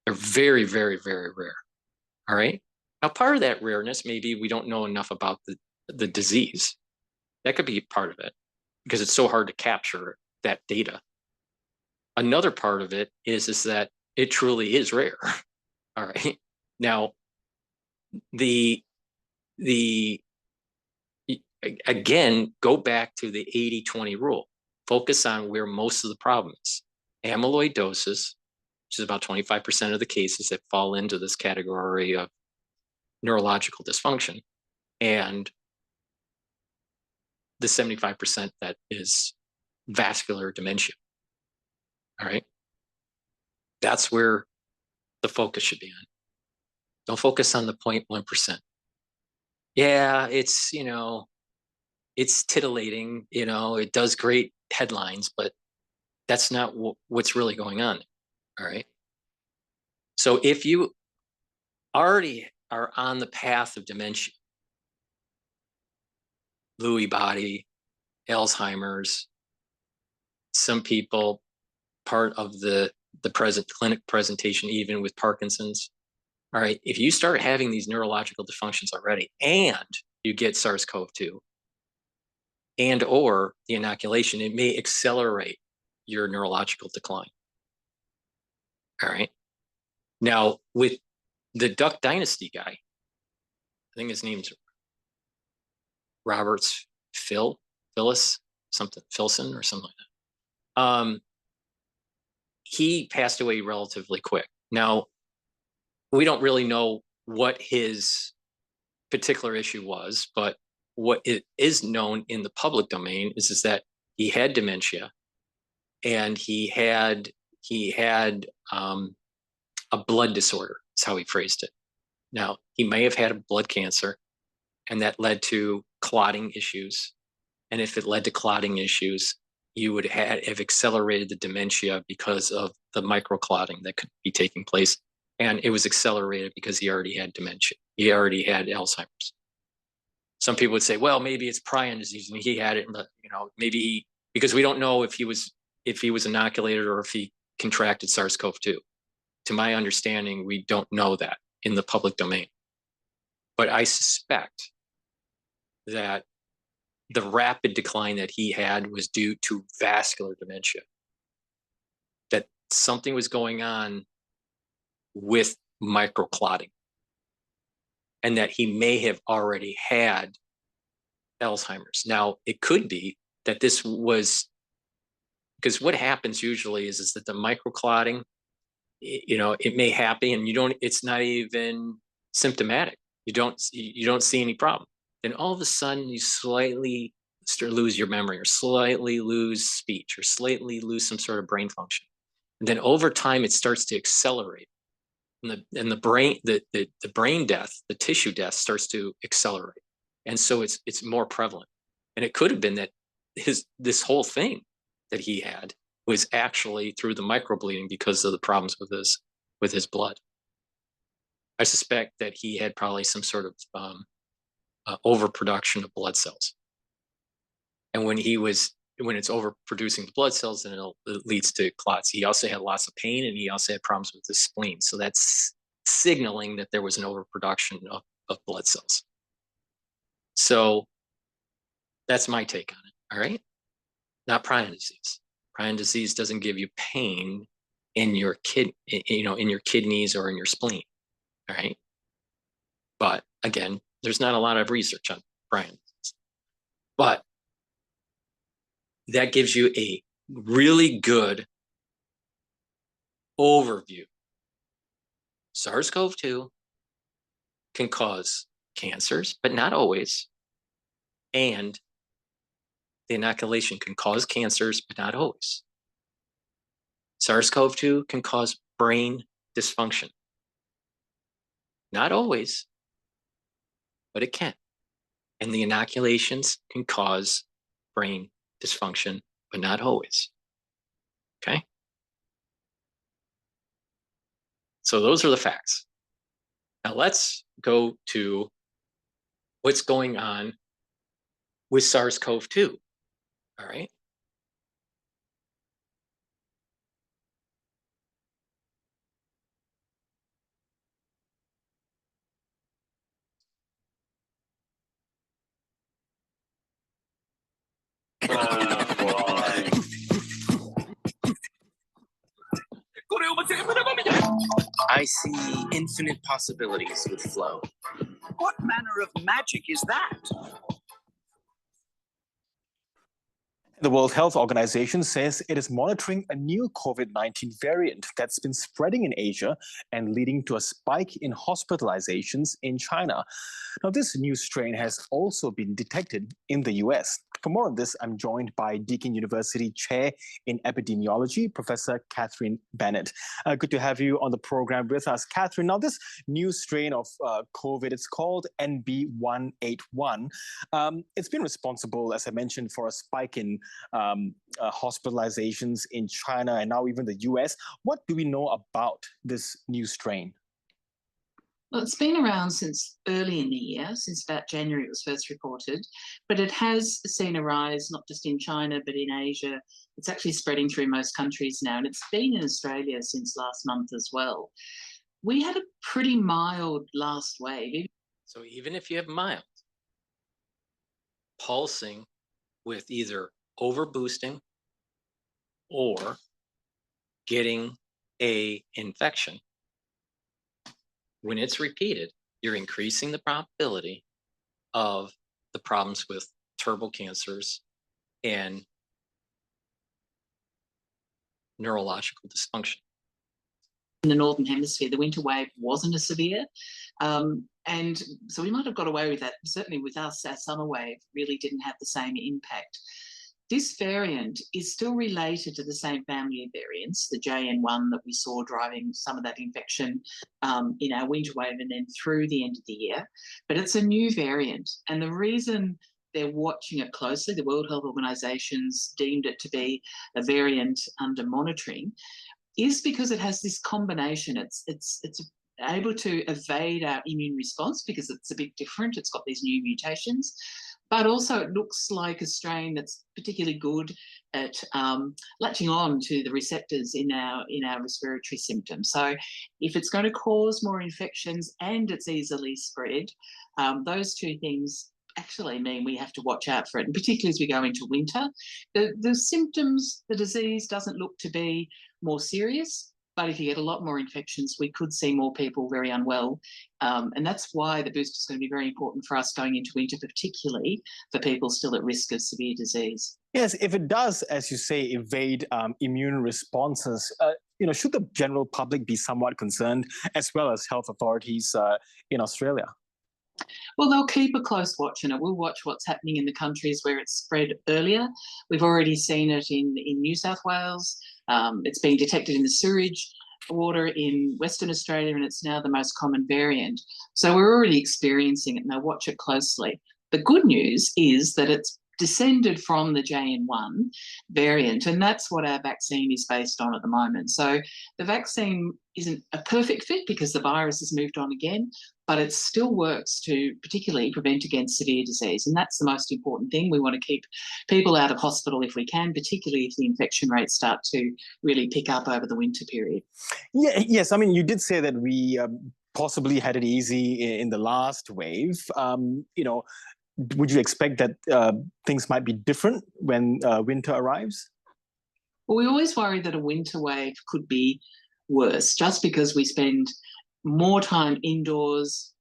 They're very, very, very rare. All right. Now, part of that rareness, maybe we don't know enough about the disease. That could be part of it because it's so hard to capture that data. Another part of it is that it truly is rare. All right. Now, again, go back to the 80-20 rule. Focus on where most of the problem is. Amyloidosis, which is about 25% of the cases that fall into this category of neurological dysfunction, and the 75% that is vascular dementia. All right. That's where the focus should be on. Don't focus on the 0.1%. Yeah, it's, it's titillating, it does great headlines, but that's not what's really going on. All right. So if you already are on the path of dementia, Lewy body, Alzheimer's, some people, part of the present clinic presentation, even with Parkinson's, All right, if you start having these neurological dysfunctions already and you get SARS-CoV-2 and or the inoculation, it may accelerate your neurological decline. All right. Now, with the Duck Dynasty guy, I think his name's Roberts Phyllis, something, Filson or something like that. He passed away relatively quick. Now, we don't really know what his particular issue was, but what it is known in the public domain is that he had dementia, and he had a blood disorder. That's how he phrased it. Now, he may have had a blood cancer, and that led to clotting issues. And if it led to clotting issues, you would have accelerated the dementia because of the microclotting that could be taking place. And it was accelerated because he already had dementia. He already had Alzheimer's. Some people would say, well, maybe it's prion disease and he had it, maybe because we don't know if he was inoculated or if he contracted SARS-CoV-2. To my understanding, we don't know that in the public domain. But I suspect that the rapid decline that he had was due to vascular dementia, that something was going on with microclotting, and that he may have already had Alzheimer's. Now, it could be that this was, because what happens usually is that the microclotting, it may happen and it's not even symptomatic. You don't see any problem. Then all of a sudden you slightly lose your memory, or slightly lose speech, or slightly lose some sort of brain function. And then over time it starts to accelerate. And the brain, the brain death, the tissue death starts to accelerate. And so it's more prevalent. And it could have been that this whole thing that he had was actually through the microbleeding because of the problems with his blood. I suspect that he had probably some sort of overproduction of blood cells. And when it's overproducing the blood cells, then it leads to clots. He also had lots of pain, and he also had problems with his spleen. So that's signaling that there was an overproduction of blood cells. So that's my take on it. All right. Not prion disease. Prion disease doesn't give you pain in your in your kidneys or in your spleen. All right. But again, there's not a lot of research on prion disease. But that gives you a really good overview. SARS-CoV-2 can cause cancers, but not always. And the inoculation can cause cancers, but not always. SARS-CoV-2 can cause brain dysfunction. Not always, but it can. And the inoculations can cause brain dysfunction, but not always. Okay? So those are the facts. Now let's go to what's going on with SARS-CoV-2. All right? I see infinite possibilities with flow. What manner of magic is that? The World Health Organization says it is monitoring a new COVID-19 variant that's been spreading in Asia and leading to a spike in hospitalizations in China. Now, this new strain has also been detected in the US. For more on this, I'm joined by Deakin University Chair in Epidemiology, Professor Catherine Bennett. Good to have you on the program with us, Catherine. Now, this new strain of COVID, it's called NB181. It's been responsible, as I mentioned, for a spike in hospitalizations in China and now even the US. What do we know about this new strain? Well, it's been around since early in the year, since about January it was first reported, but it has seen a rise not just in China but in Asia. It's actually spreading through most countries now, and it's been in Australia since last month as well. We had a pretty mild last wave. So even if you have mild, pulsing with either overboosting or getting a infection, when it's repeated, you're increasing the probability of the problems with turbo cancers and neurological dysfunction. In the Northern Hemisphere, the winter wave wasn't as severe. And so we might have got away with that. Certainly with us, our summer wave really didn't have the same impact. This variant is still related to the same family of variants, the JN1 that we saw driving some of that infection in our winter wave and then through the end of the year. But it's a new variant. And the reason they're watching it closely, the World Health Organization's deemed it to be a variant under monitoring, is because it has this combination. It's able to evade our immune response because it's a bit different. It's got these new mutations, but also it looks like a strain that's particularly good at latching on to the receptors in our respiratory symptoms. So if it's going to cause more infections and it's easily spread, those two things actually mean we have to watch out for it, and particularly as we go into winter. The symptoms, the disease doesn't look to be more serious, but if you get a lot more infections, we could see more people very unwell. And that's why the booster is going to be very important for us going into winter, particularly for people still at risk of severe disease. Yes, if it does, as you say, evade immune responses, should the general public be somewhat concerned, as well as health authorities in Australia? Well, they'll keep a close watch on it. We'll watch what's happening in the countries where it's spread earlier. We've already seen it in New South Wales. It's being detected in the sewage water in Western Australia, and it's now the most common variant. So we're already experiencing it, and they'll watch it closely. The good news is that it's descended from the JN1 variant, and that's what our vaccine is based on at the moment. So the vaccine isn't a perfect fit because the virus has moved on again, but it still works to particularly prevent against severe disease. And that's the most important thing. We want to keep people out of hospital if we can, particularly if the infection rates start to really pick up over the winter period. Yeah, yes, I mean, you did say that we possibly had it easy in the last wave. Would you expect that things might be different when winter arrives? Well, we always worry that a winter wave could be worse just because we spend more time indoors,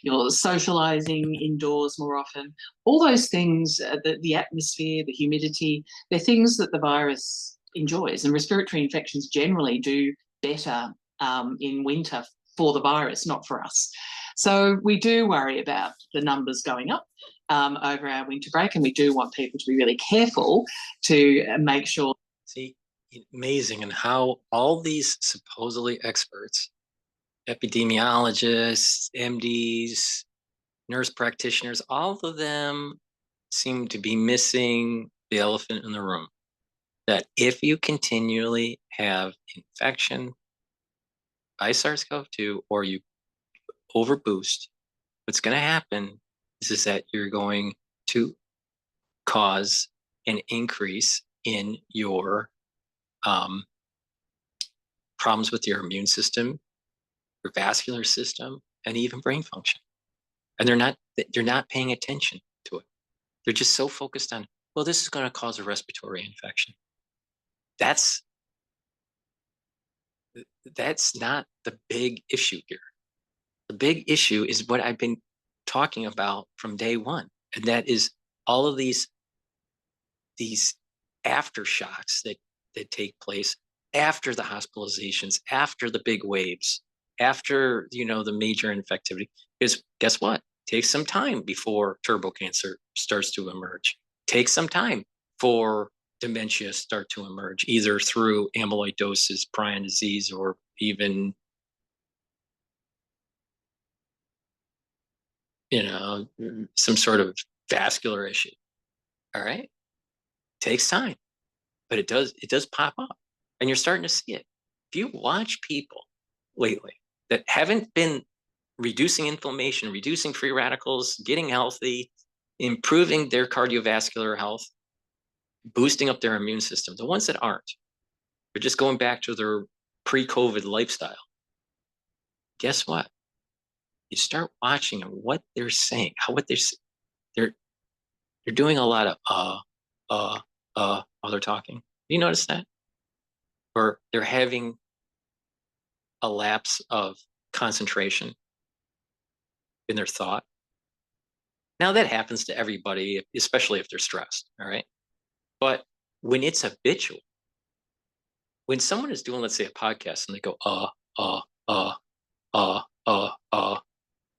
you're socializing indoors more often. All those things, the atmosphere, the humidity, they're things that the virus enjoys, and respiratory infections generally do better in winter for the virus, not for us. So we do worry about the numbers going up over our winter break, and we do want people to be really careful to make sure. See, amazing, and how all these supposedly experts, epidemiologists, MDs, nurse practitioners, all of them seem to be missing the elephant in the room. That if you continually have infection by SARS-CoV-2 or you overboost, what's going to happen is that you're going to cause an increase in your problems with your immune system, your vascular system, and even brain function. And they're not paying attention to it. They're just so focused on, well, this is going to cause a respiratory infection. That's not the big issue here. The big issue is what I've been talking about from day one, and that is all of these aftershocks that take place after the hospitalizations, after the big waves, after the major infectivity. Because guess what? It takes some time before turbo cancer starts to emerge. It takes some time for dementia start to emerge, either through amyloidosis, prion disease, or even some sort of vascular issue. All right, takes time, but it does pop up, and you're starting to see it. If you watch people lately that haven't been reducing inflammation, reducing free radicals, getting healthy, improving their cardiovascular health, boosting up their immune system, the ones that aren't, they're just going back to their pre-COVID lifestyle. guess what? You start watching what they're saying, they're doing a lot of while they're talking. You notice that? Or they're having a lapse of concentration in their thought. Now that happens to everybody, especially if they're stressed, all right? But when it's habitual, when someone is doing, let's say, a podcast and they go,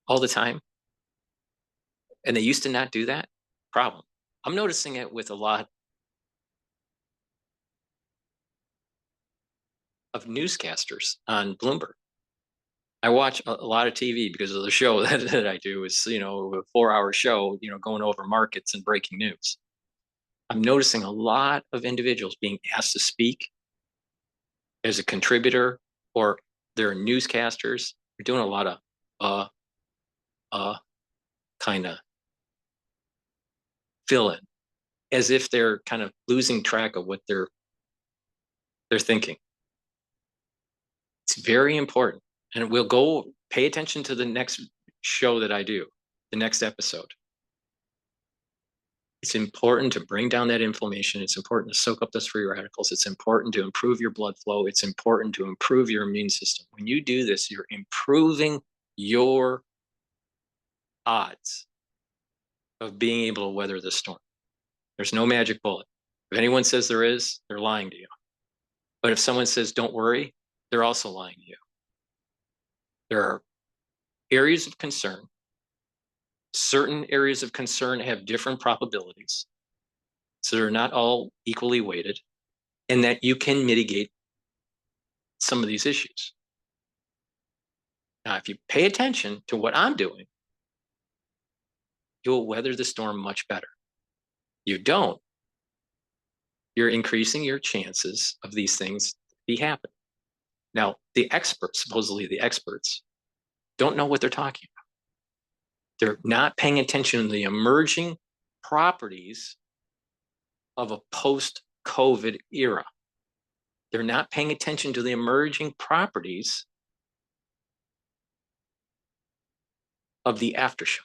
all the time, and they used to not do that, problem. I'm noticing it with a lot of newscasters on Bloomberg. I watch a lot of TV because of the show that I do. Is, you know, a 4-hour show, you know, going over markets and breaking news. I'm noticing a lot of individuals being asked to speak as a contributor, or they're newscasters. They're doing a lot of kind of fill in, as if they're kind of losing track of what they're thinking. It's very important. And we'll go pay attention to the next show that I do, the next episode. It's important to bring down that inflammation. It's important to soak up those free radicals. It's important to improve your blood flow. It's important to improve your immune system. When you do this, you're improving your odds of being able to weather this storm. There's no magic bullet. If anyone says there is, they're lying to you. But if someone says, don't worry, they're also lying to you. There are areas of concern. Certain areas of concern have different probabilities, so they're not all equally weighted, and that you can mitigate some of these issues. Now, if you pay attention to what I'm doing, you'll weather the storm much better. You don't, you're increasing your chances of these things to be happening. Now, the experts, supposedly the experts, don't know what they're talking about. They're not paying attention to the emerging properties of a post-COVID era. They're not paying attention to the emerging properties of the aftershock.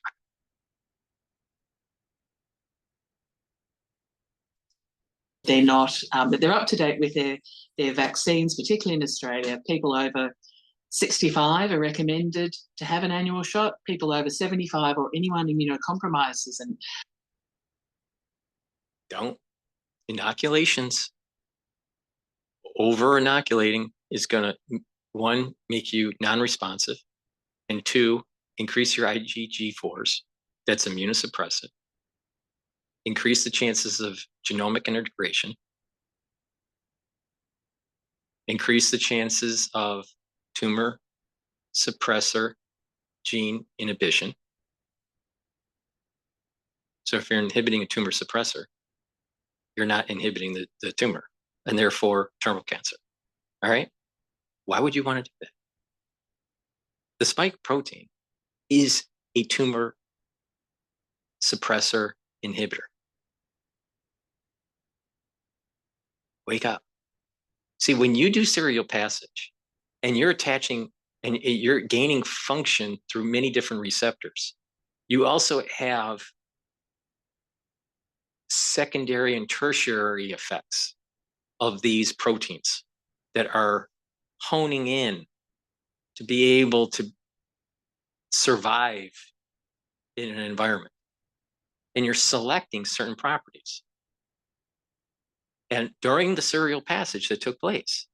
They're not, but they're up to date with their vaccines, particularly in Australia. People over 65 are recommended to have an annual shot. People over 75 or anyone immunocompromised and Don't. Inoculations. Over inoculating is going to, 1, make you non-responsive, and 2, increase your IgG4s. That's immunosuppressive. Increase the chances of genomic integration. Increase the chances of tumor suppressor gene inhibition. So if you're inhibiting a tumor suppressor, you're not inhibiting the tumor, and therefore terminal cancer. All right? Why would you want to do that? The spike protein is a tumor suppressor inhibitor. Wake up. See, when you do serial passage and you're attaching and you're gaining function through many different receptors, you also have secondary and tertiary effects of these proteins that are honing in to be able to survive in an environment. And you're selecting certain properties. And during the serial passage that took place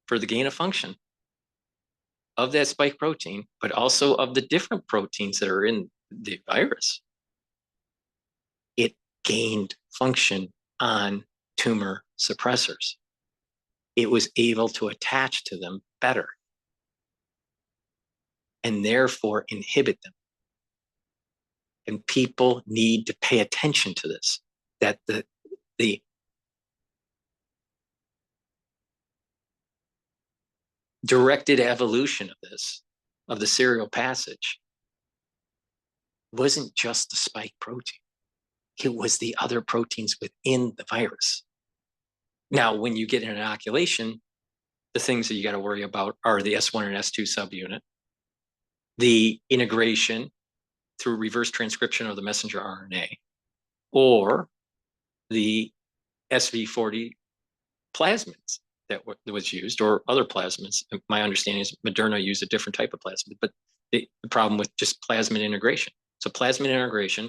for the gain of function of that spike protein, but also of the different proteins that are in the virus, it gained function on tumor suppressors. It was able to attach to them better and therefore inhibit them. And people need to pay attention to this, that the directed evolution of this, of the serial passage, wasn't just the spike protein. It was the other proteins within the virus. Now, when you get an inoculation, the things that you got to worry about are the S1 and S2 subunit, the integration through reverse transcription of the messenger RNA, or the SV40 plasmids that was used, or other plasmids. My understanding is Moderna used a different type of plasmid, but the problem with just plasmid integration. So plasmid integration,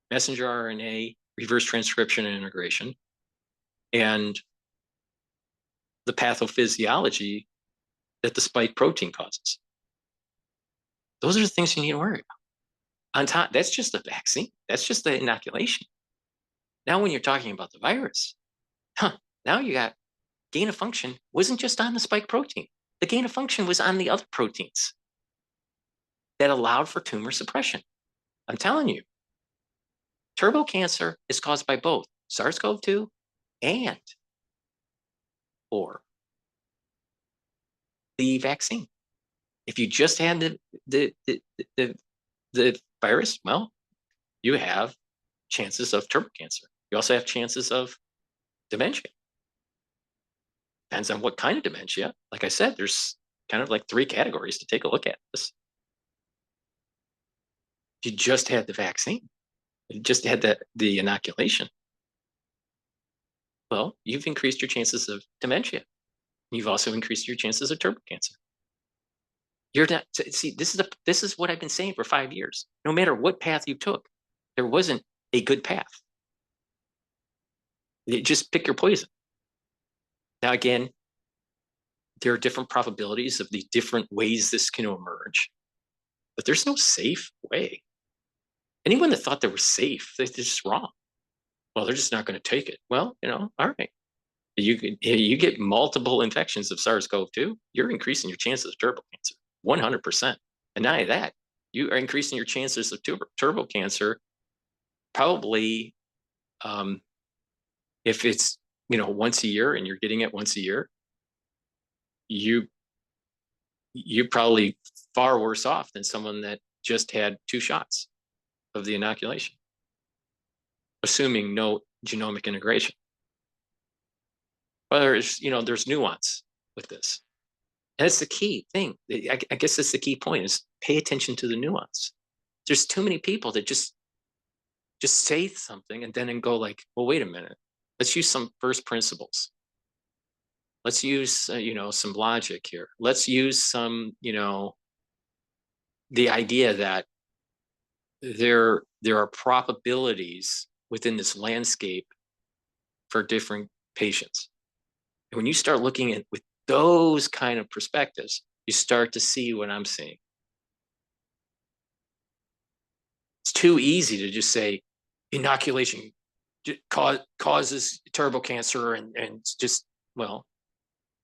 messenger RNA, reverse transcription and integration, and the pathophysiology that the spike protein causes. Those are the things you need to worry about. On top, that's just the vaccine. That's just the inoculation. Now, when you're talking about the virus, now you got gain of function wasn't just on the spike protein. The gain of function was on the other proteins that allowed for tumor suppression. I'm telling you, turbo cancer is caused by both SARS-CoV-2 and or the vaccine. If you just had the virus, well, you have chances of turbo cancer. You also have chances of dementia. Depends on what kind of dementia. Like I said, there's kind of like 3 categories to take a look at this. You just had the vaccine, you just had the inoculation. Well, you've increased your chances of dementia. You've also increased your chances of turbo cancer. You're not, see, this is what I've been saying for 5 years. No matter what path you took, there wasn't a good path. You just pick your poison. Now, again, there are different probabilities of the different ways this can emerge, but there's no safe way. Anyone that thought they were safe, they're just wrong. Well, they're just not going to take it. Well, all right. You get multiple infections of SARS-CoV-2, you're increasing your chances of turbo cancer, 100%. And not only that, you are increasing your chances of turbo cancer probably, if it's once a year and you're getting it once a year, you're probably far worse off than someone that just had 2 shots of the inoculation, assuming no genomic integration. But there's nuance with this. And that's the key thing. I guess that's the key point, is pay attention to the nuance. There's too many people that just say something and then go like, well, wait a minute. Let's use some first principles. Let's use, some logic here. Let's use some, the idea that there are probabilities within this landscape for different patients. And when you start looking at with those kind of perspectives, you start to see what I'm seeing. It's too easy to just say inoculation causes turbo cancer and just, well,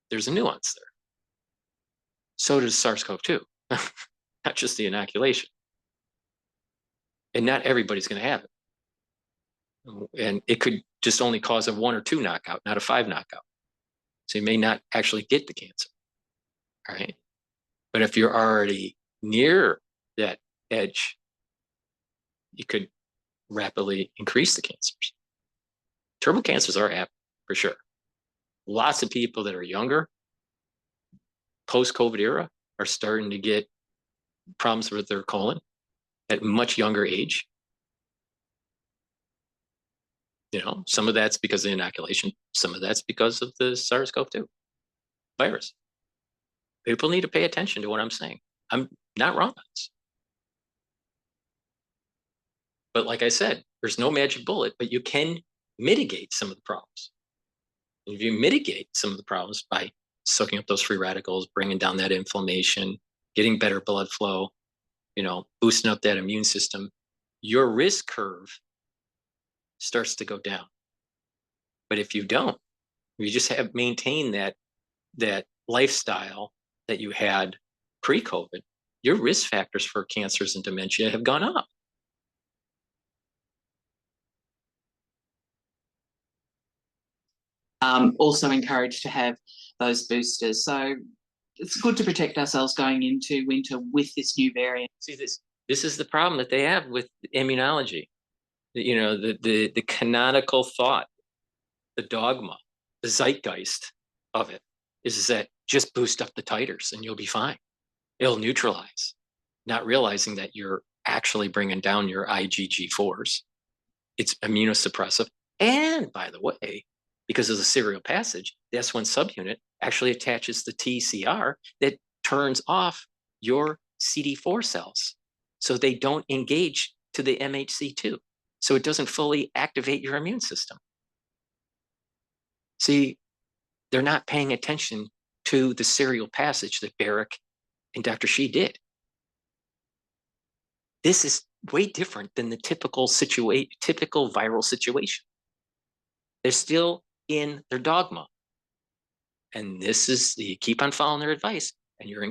there's a nuance there. So does SARS-CoV-2, not just the inoculation. And not everybody's going to have it. And it could just only cause a 1 or 2 knockout, not a 5 knockout. So you may not actually get the cancer. All right. But if you're already near that edge, you could rapidly increase the cancers. Turbo cancers are happening for sure. Lots of people that are younger, post-COVID era, are starting to get problems with their colon at much younger age. Some of that's because of the inoculation. Some of that's because of the SARS-CoV-2 virus. People need to pay attention to what I'm saying. I'm not wrong on this. But like I said, there's no magic bullet, but you can mitigate some of the problems. And if you mitigate some of the problems by soaking up those free radicals, bringing down that inflammation, getting better blood flow, boosting up that immune system, your risk curve starts to go down. But if you don't, you just have maintained that lifestyle that you had pre-COVID, your risk factors for cancers and dementia have gone up. Also encouraged to have those boosters. So it's good to protect ourselves going into winter with this new variant. See, this is the problem that they have with immunology. The canonical thought, the dogma, the zeitgeist of it is that just boost up the titers and you'll be fine. It'll neutralize. not realizing that you're actually bringing down your IgG4s. It's immunosuppressive. And by the way, because of the serial passage, the S1 subunit actually attaches the TCR that turns off your CD4 cells so they don't engage to the MHC2. So it doesn't fully activate your immune system. See, they're not paying attention to the serial passage that Barrick and Dr. Shi did. This is way different than the typical viral situation. They're still in their dogma. And this is, you keep on following their advice, and you're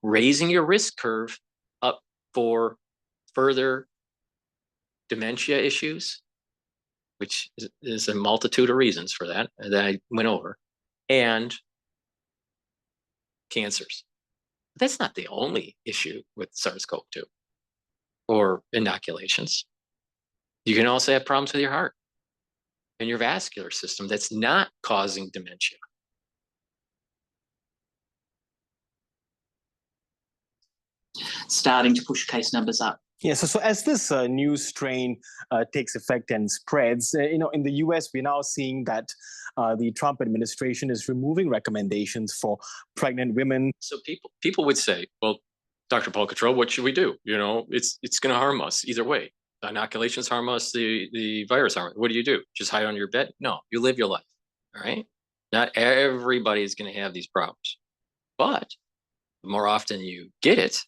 raising your risk curve up for further dementia issues, which is a multitude of reasons for that I went over, and cancers. That's not the only issue with SARS-CoV-2 or inoculations. You can also have problems with your heart and your vascular system that's not causing dementia. Starting to push case numbers up. Yeah, so as this new strain takes effect and spreads, in the US, we're now seeing that the Trump administration is removing recommendations for pregnant women. So people would say, well, DrPaulCottrell, what should we do? It's going to harm us either way. The inoculations harm us, the virus harm us. What do you do? Just hide under your bed? No, you live your life, all right? Not everybody is going to have these problems. But the more often you get it,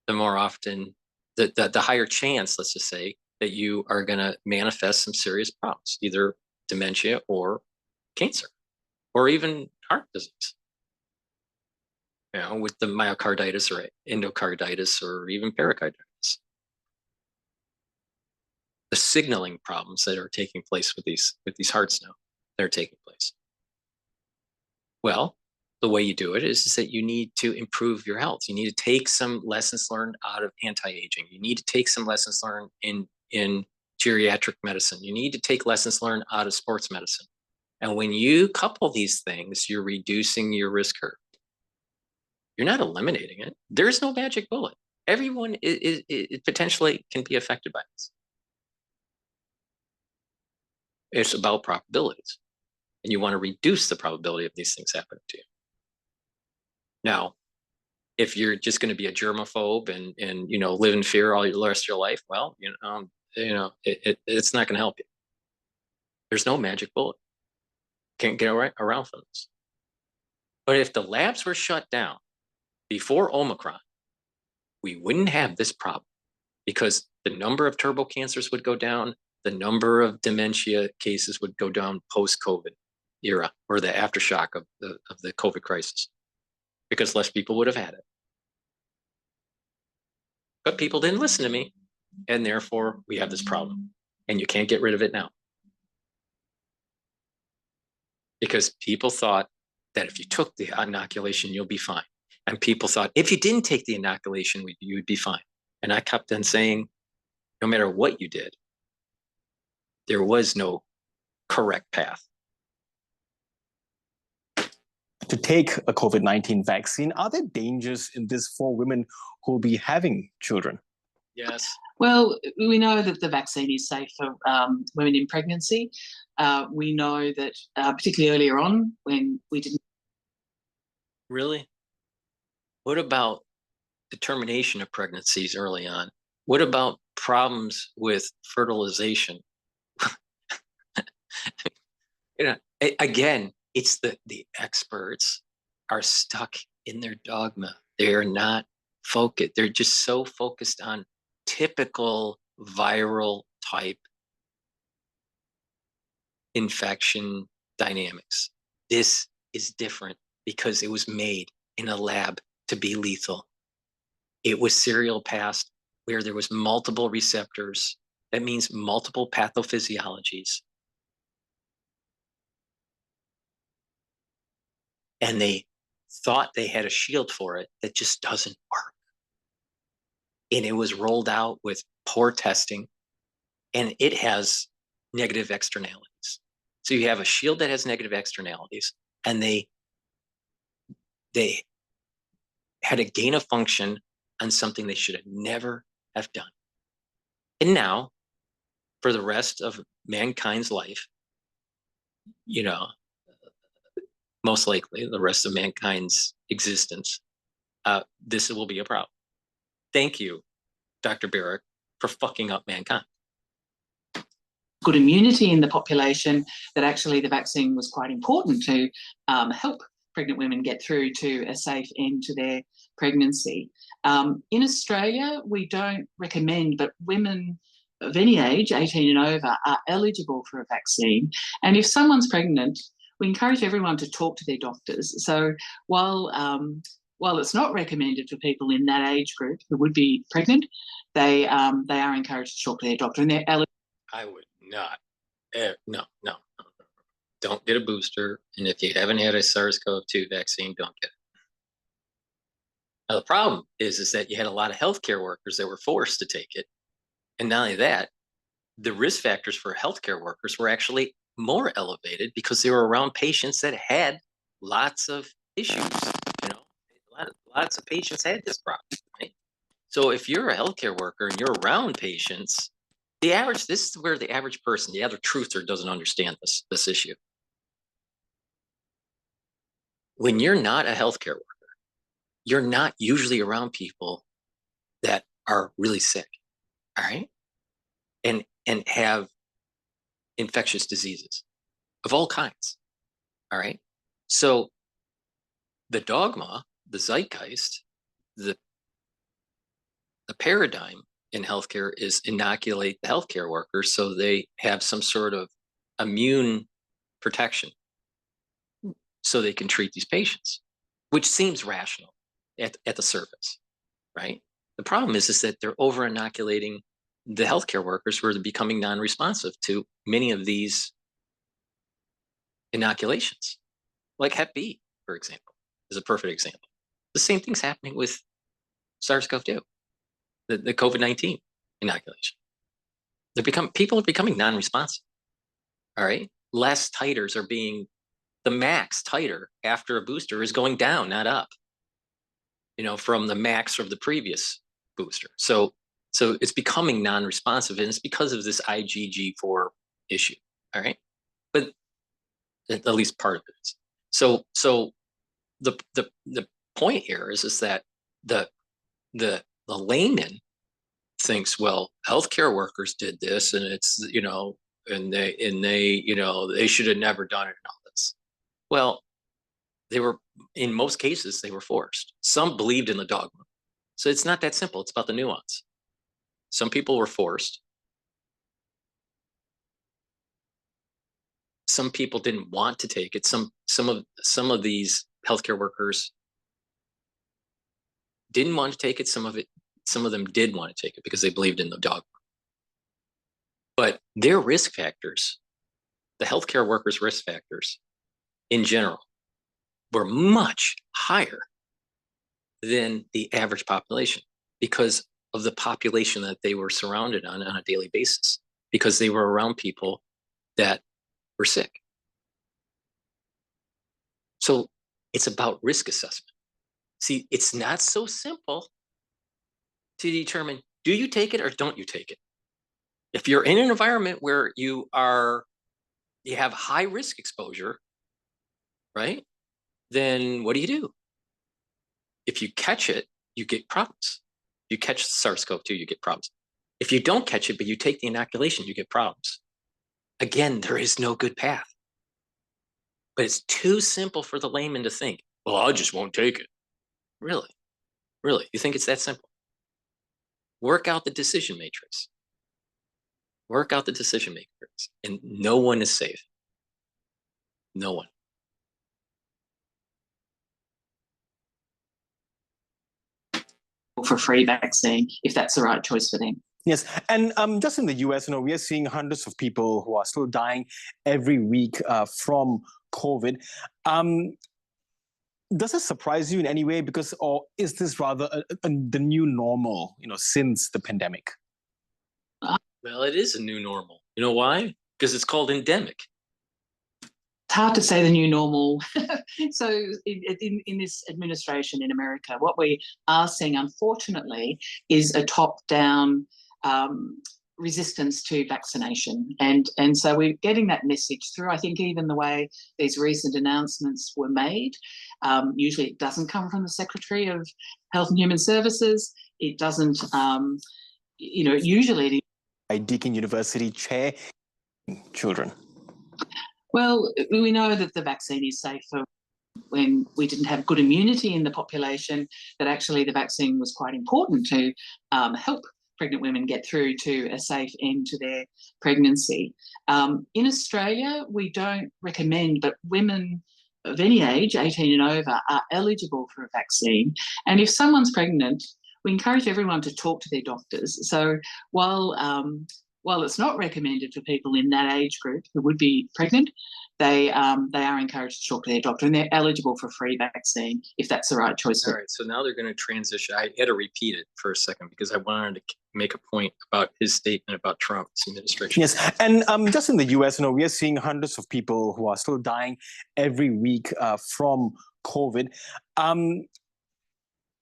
the more often, the higher chance, let's just say, that you are going to manifest some serious problems, either dementia or cancer, or even heart disease. With the myocarditis or endocarditis or even pericarditis. The signaling problems that are taking place with these hearts now, that are taking place. Well, the way you do it is that you need to improve your health. You need to take some lessons learned out of anti-aging. You need to take some lessons learned in geriatric medicine. You need to take lessons learned out of sports medicine. And when you couple these things, you're reducing your risk curve. You're not eliminating it. There's no magic bullet. Everyone is potentially can be affected by this. It's about probabilities. And you want to reduce the probability of these things happening to you. Now, if you're just going to be a germaphobe and live in fear all the rest of your life, well, it's not going to help you. There's no magic bullet. Can't get around from this. But if the labs were shut down before Omicron, we wouldn't have this problem because the number of turbo cancers would go down, the number of dementia cases would go down post-COVID era or the aftershock of the COVID crisis, because less people would have had it. But people didn't listen to me, and therefore we have this problem, and you can't get rid of it now. Because people thought that if you took the inoculation, you'll be fine. And people thought if you didn't take the inoculation, you'd be fine. And I kept on saying, no matter what you did, there was no correct path. To take a COVID-19 vaccine, are there dangers in this for women who will be having children? Yes. Well, we know that the vaccine is safe for women in pregnancy. We know that particularly earlier on when we didn't. Really? What about the termination of pregnancies early on? What about problems with fertilization? Again, it's the experts are stuck in their dogma. They're not focused. They're just so focused on typical viral type infection dynamics. This is different because it was made in a lab to be lethal. It was serial passed where there was multiple receptors. That means multiple pathophysiologies. And they thought they had a shield for it that just doesn't work. And it was rolled out with poor testing, and it has negative externalities. So you have a shield that has negative externalities, and they had a gain of function on something they should have never have done. And now, for the rest of mankind's life, you know, most likely the rest of mankind's existence, this will be a problem. Thank you, Dr. Barrick, for fucking up mankind. Good immunity in the population, that actually the vaccine was quite important to help pregnant women get through to a safe end to their pregnancy. In Australia, we don't recommend, but women of any age, 18 and over, are eligible for a vaccine. And if someone's pregnant, we encourage everyone to talk to their doctors. So while it's not recommended for people in that age group who would be pregnant, they are encouraged to talk to their doctor, and they're eligible. I would not. No. Don't get a booster. And if you haven't had a SARS-CoV-2 vaccine, don't get it. Now, the problem is that you had a lot of healthcare workers that were forced to take it. And not only that, the risk factors for healthcare workers were actually more elevated because they were around patients that had lots of issues. Lots of patients had this problem, right? So if you're a healthcare worker and you're around patients, this is where the average person, the average truther, doesn't understand this issue. When you're not a healthcare worker, you're not usually around people that are really sick, all right? And have infectious diseases of all kinds, all right? So the dogma, the zeitgeist, the paradigm in healthcare is inoculate the healthcare workers so they have some sort of immune protection so they can treat these patients, which seems rational at the surface, right? The problem is that they're over inoculating the healthcare workers who are becoming non-responsive to many of these inoculations, like Hep B, for example, is a perfect example. The same thing's happening with SARS-CoV-2, the COVID-19 inoculation. People are becoming non-responsive. All right, less titers are being, the max titer after a booster is going down, not up. From the max of the previous booster. So it's becoming non-responsive, and it's because of this IgG4 issue. All right, but at least part of it is. So the point here is that the layman thinks, well, healthcare workers did this, and it's and they should have never done it and all this. Well, in most cases they were forced. Some believed in the dogma, so it's not that simple. It's about the nuance. Some people were forced. Some people didn't want to take it. Some of these healthcare workers didn't want to take it. Some of them did want to take it because they believed in the dogma. But their risk factors, the healthcare workers' risk factors in general, were much higher than the average population because of the population that they were surrounded on a daily basis, because they were around people that were sick. So it's about risk assessment. See, it's not so simple to determine, do you take it or don't you take it? If you're in an environment where you have high risk exposure, right? Then what do? If you catch it, you get problems. You catch SARS-CoV-2, you get problems. If you don't catch it, but you take the inoculation, you get problems. Again, there is no good path. But it's too simple for the layman to think, well, I just won't take it. Really? Really? You think it's that simple? Work out the decision matrix. Work out the decision matrix. And no one is safe. No one. For free vaccine, if that's the right choice for them. Yes, and just in the US, we are seeing hundreds of people who are still dying every week from COVID. Does it surprise you in any way? Or is this rather the new normal, since the pandemic? Well, it is a new normal. You know why? Because it's called endemic. It's hard to say the new normal. So in this administration in America, what we are seeing, unfortunately, is a top-down resistance to vaccination. And so we're getting that message through. I think even the way these recent announcements were made, usually it doesn't come from the Secretary of Health and Human Services. It doesn't, usually Deakin University chair, children. Well, we know that the vaccine is safe for when we didn't have good immunity in the population, that actually the vaccine was quite important to help pregnant women get through to a safe end to their pregnancy. In Australia, we don't recommend, but women of any age, 18 and over, are eligible for a vaccine. And if someone's pregnant, we encourage everyone to talk to their doctors. So while it's not recommended for people in that age group who would be pregnant, they are encouraged to talk to their doctor, and they're eligible for free vaccine if that's the right choice. All right, so now they're going to transition. I had to repeat it for a second because I wanted to make a point about his statement about Trump's administration. Yes, and just in the US, we are seeing hundreds of people who are still dying every week from COVID.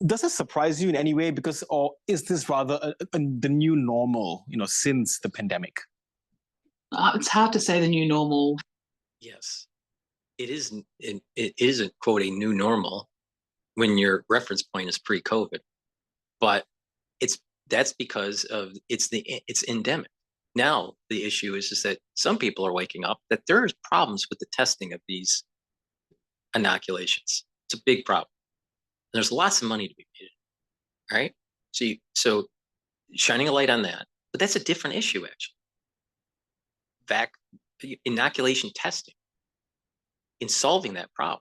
Does it surprise you in any way? Or is this rather the new normal, since the pandemic? It's hard to say the new normal. Yes, it isn't. It isn't, quote, a new normal when your reference point is pre-COVID, but that's because of it's endemic. Now the issue is just that some people are waking up that there's problems with the testing of these inoculations. It's a big problem. There's lots of money to be made, right? So shining a light on that, but that's a different issue actually. Inoculation testing, in solving that problem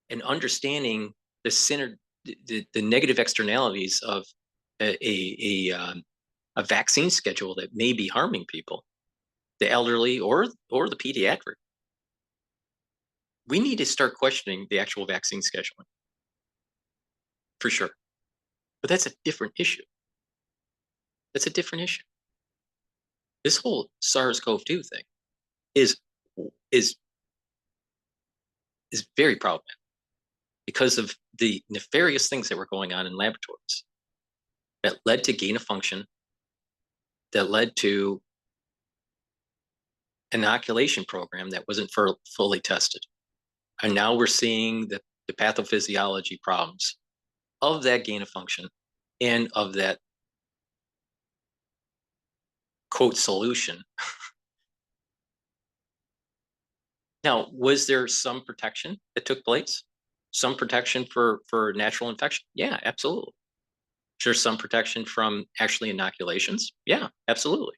and understanding the negative externalities of a vaccine schedule that may be harming people, the elderly or the pediatric. We need to start questioning the actual vaccine scheduling. For sure. But that's a different issue. That's a different issue. This whole SARS-CoV-2 thing is very problematic because of the nefarious things that were going on in laboratories that led to gain of function, that led to inoculation program that wasn't fully tested. And now we're seeing the pathophysiology problems of that gain of function and of that, quote, solution. Now, was there some protection that took place? Some protection for natural infection? Yeah, absolutely. Is there some protection from actually inoculations? Yeah, absolutely.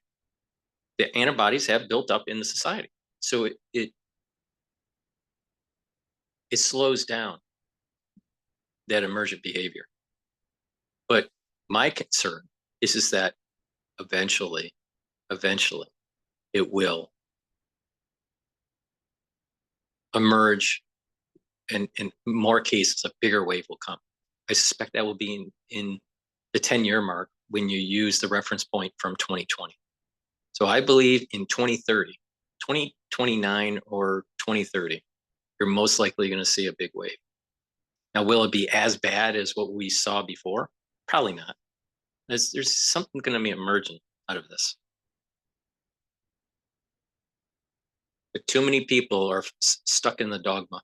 The antibodies have built up in the society. So it slows down that emergent behavior. But my concern is that eventually it will emerge, and in more cases, a bigger wave will come. I suspect that will be in the 10-year mark when you use the reference point from 2020. So I believe in 2030, 2029 or 2030, you're most likely going to see a big wave. Now, will it be as bad as what we saw before? Probably not. There's something going to be emergent out of this. But too many people are stuck in the dogma.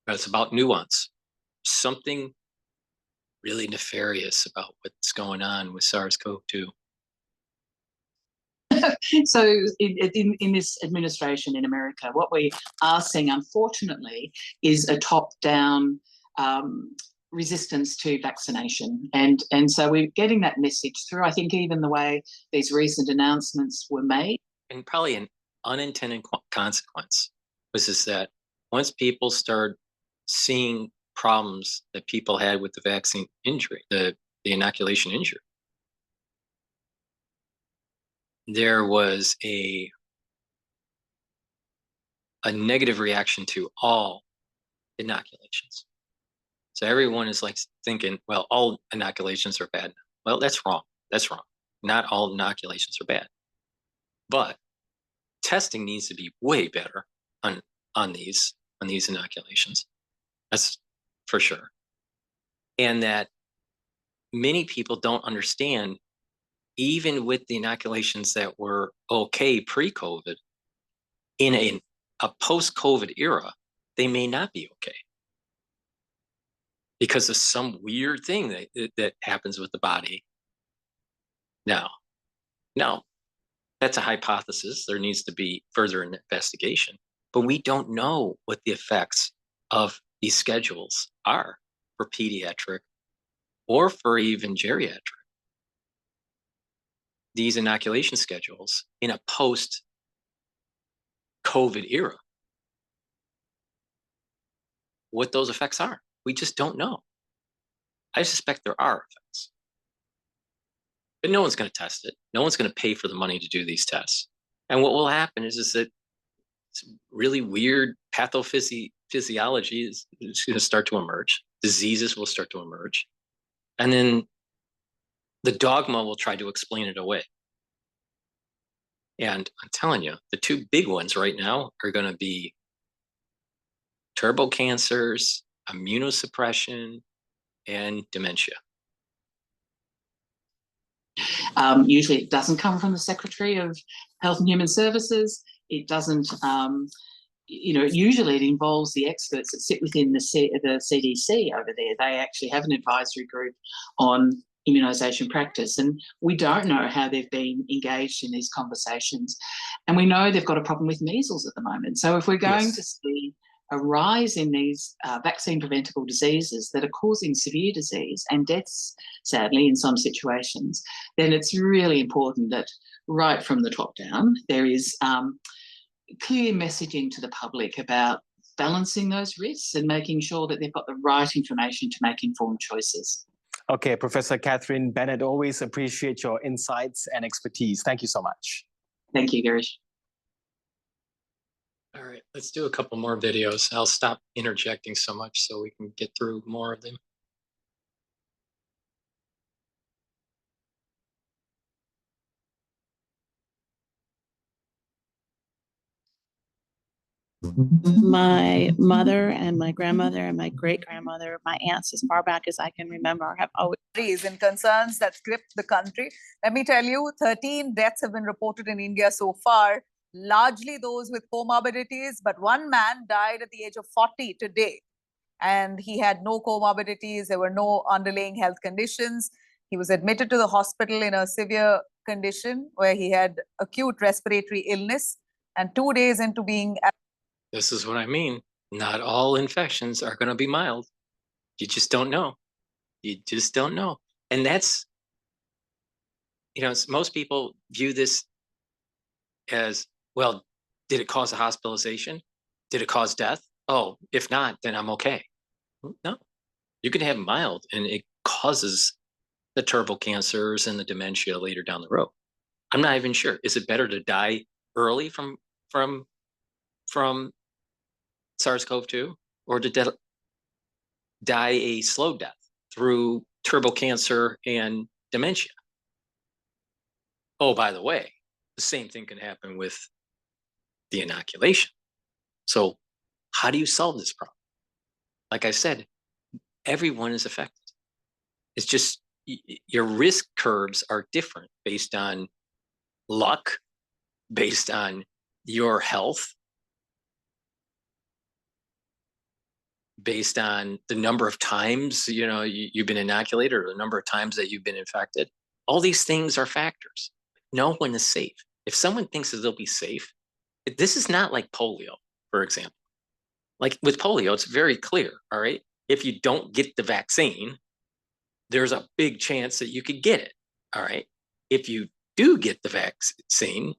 It's about nuance. Something really nefarious about what's going on with SARS-CoV-2. So in this administration in America, what we are seeing, unfortunately, is a top-down resistance to vaccination. And so we're getting that message through. I think even the way these recent announcements were made. And probably an unintended consequence was is that once people start seeing problems that people had with the vaccine injury, the inoculation injury, there was a negative reaction to all inoculations. So everyone is like thinking, well, all inoculations are bad. Well, that's wrong. That's wrong. Not all inoculations are bad. But testing needs to be way better on on these inoculations. That's for sure. And that many people don't understand, even with the inoculations that were okay pre-COVID, in a post-COVID era, they may not be okay because of some weird thing that happens with the body. Now, that's a hypothesis. There needs to be further investigation, but we don't know what the effects of these schedules are for pediatric or for even geriatric. These inoculation schedules in a post-COVID era, what those effects are. We just don't know. I suspect there are effects. But no one's going to test it. No one's going to pay for the money to do these tests. And what will happen is that really weird pathophysiology is going to start to emerge. Diseases will start to emerge. And then the dogma will try to explain it away. And I'm telling you, the two big ones right now are going to be turbocancers, immunosuppression, and dementia. Usually it doesn't come from the Secretary of Health and Human Services. It doesn't, usually it involves the experts that sit within the CDC over there. They actually have an advisory group on immunisation practice, and we don't know how they've been engaged in these conversations. And we know they've got a problem with measles at the moment. So if we're going to see a rise in these vaccine preventable diseases that are causing severe disease and deaths, sadly, in some situations, then it's really important that right from the top down, there is clear messaging to the public about balancing those risks and making sure that they've got the right information to make informed choices. Okay, Professor Catherine Bennett, always appreciate your insights and expertise. Thank you so much. Thank you, Girish. All right, let's do a couple more videos. I'll stop interjecting so much so we can get through more of them. My mother and my grandmother and my great-grandmother, my aunts, as far back as I can remember, have always... And concerns that gripped the country. Let me tell you, 13 deaths have been reported in India so far, largely those with comorbidities, but one man died at the age of 40 today, and he had no comorbidities. There were no underlying health conditions. He was admitted to the hospital in a severe condition where he had acute respiratory illness, and 2 days into being... This is what I mean. Not all infections are going to be mild. You just don't know. You just don't know. And that's, most people view this as, well, did it cause a hospitalization? Did it cause death? Oh, if not, then I'm okay. No, you can have mild and it causes the turbocancers and the dementia later down the road. I'm not even sure. Is it better to die early from SARS-CoV-2 or to die a slow death through turbocancer and dementia? Oh, by the way, the same thing can happen with the inoculation. So how do you solve this problem? Like I said, everyone is affected. It's just your risk curves are different based on luck, based on your health, based on the number of times you've been inoculated or the number of times that you've been infected. All these things are factors. No one is safe. If someone thinks that they'll be safe, this is not like polio, for example. Like with polio, it's very clear, all right? If you don't get the vaccine, there's a big chance that you could get it, all right? If you do get the vaccine,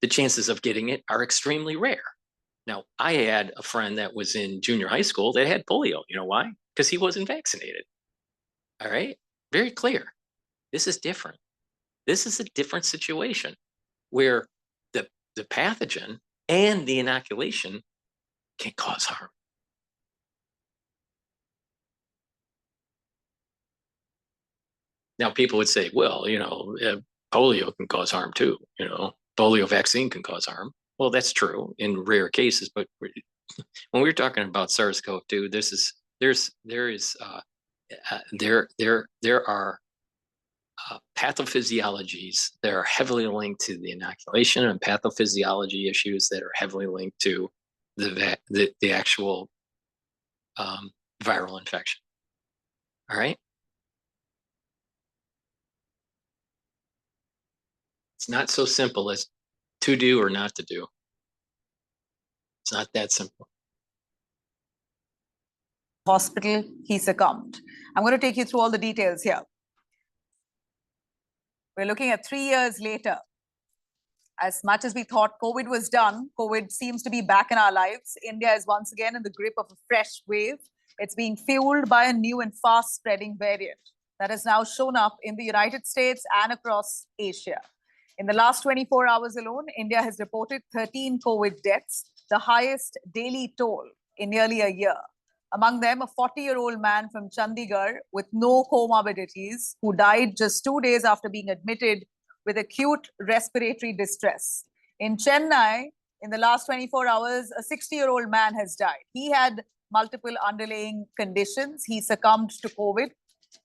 the chances of getting it are extremely rare. Now, I had a friend that was in junior high school that had polio. You know why? Because he wasn't vaccinated. All right? Very clear. This is different. This is a different situation where the pathogen and the inoculation can cause harm. Now, people would say, well, polio can cause harm too. Polio vaccine can cause harm. Well, that's true in rare cases, but when we're talking about SARS-CoV-2, there are pathophysiologies that are heavily linked to the inoculation, and pathophysiology issues that are heavily linked to the actual viral infection. All right. It's not so simple as to do or not to do. It's not that simple. Hospital, he succumbed. I'm going to take you through all the details here. We're looking at 3 years later. As much as we thought COVID was done, COVID seems to be back in our lives. India is once again in the grip of a fresh wave. It's being fueled by a new and fast-spreading variant that has now shown up in the United States and across Asia. In the last 24 hours alone, India has reported 13 COVID deaths, the highest daily toll in nearly a year. Among them, a 40-year-old man from Chandigarh with no comorbidities who died just 2 days after being admitted with acute respiratory distress. In Chennai, in the last 24 hours, a 60-year-old man has died. He had multiple underlying conditions. He succumbed to COVID.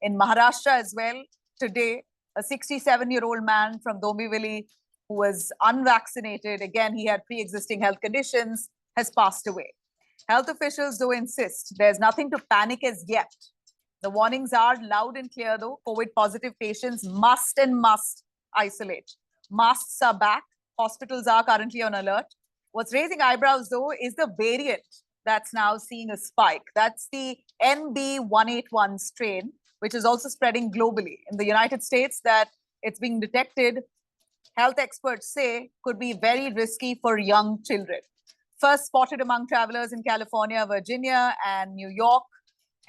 In Maharashtra as well, today, a 67-year-old man from Dombivli who was unvaccinated, again, he had pre-existing health conditions, has passed away. Health officials, though, insist there's nothing to panic as yet. The warnings are loud and clear, though. COVID-positive patients must isolate. Masks are back. Hospitals are currently on alert. What's raising eyebrows, though, is the variant that's now seeing a spike. That's the NB181 strain, which is also spreading globally. In the United States, that it's being detected, health experts say, could be very risky for young children. First spotted among travelers in California, Virginia, and New York.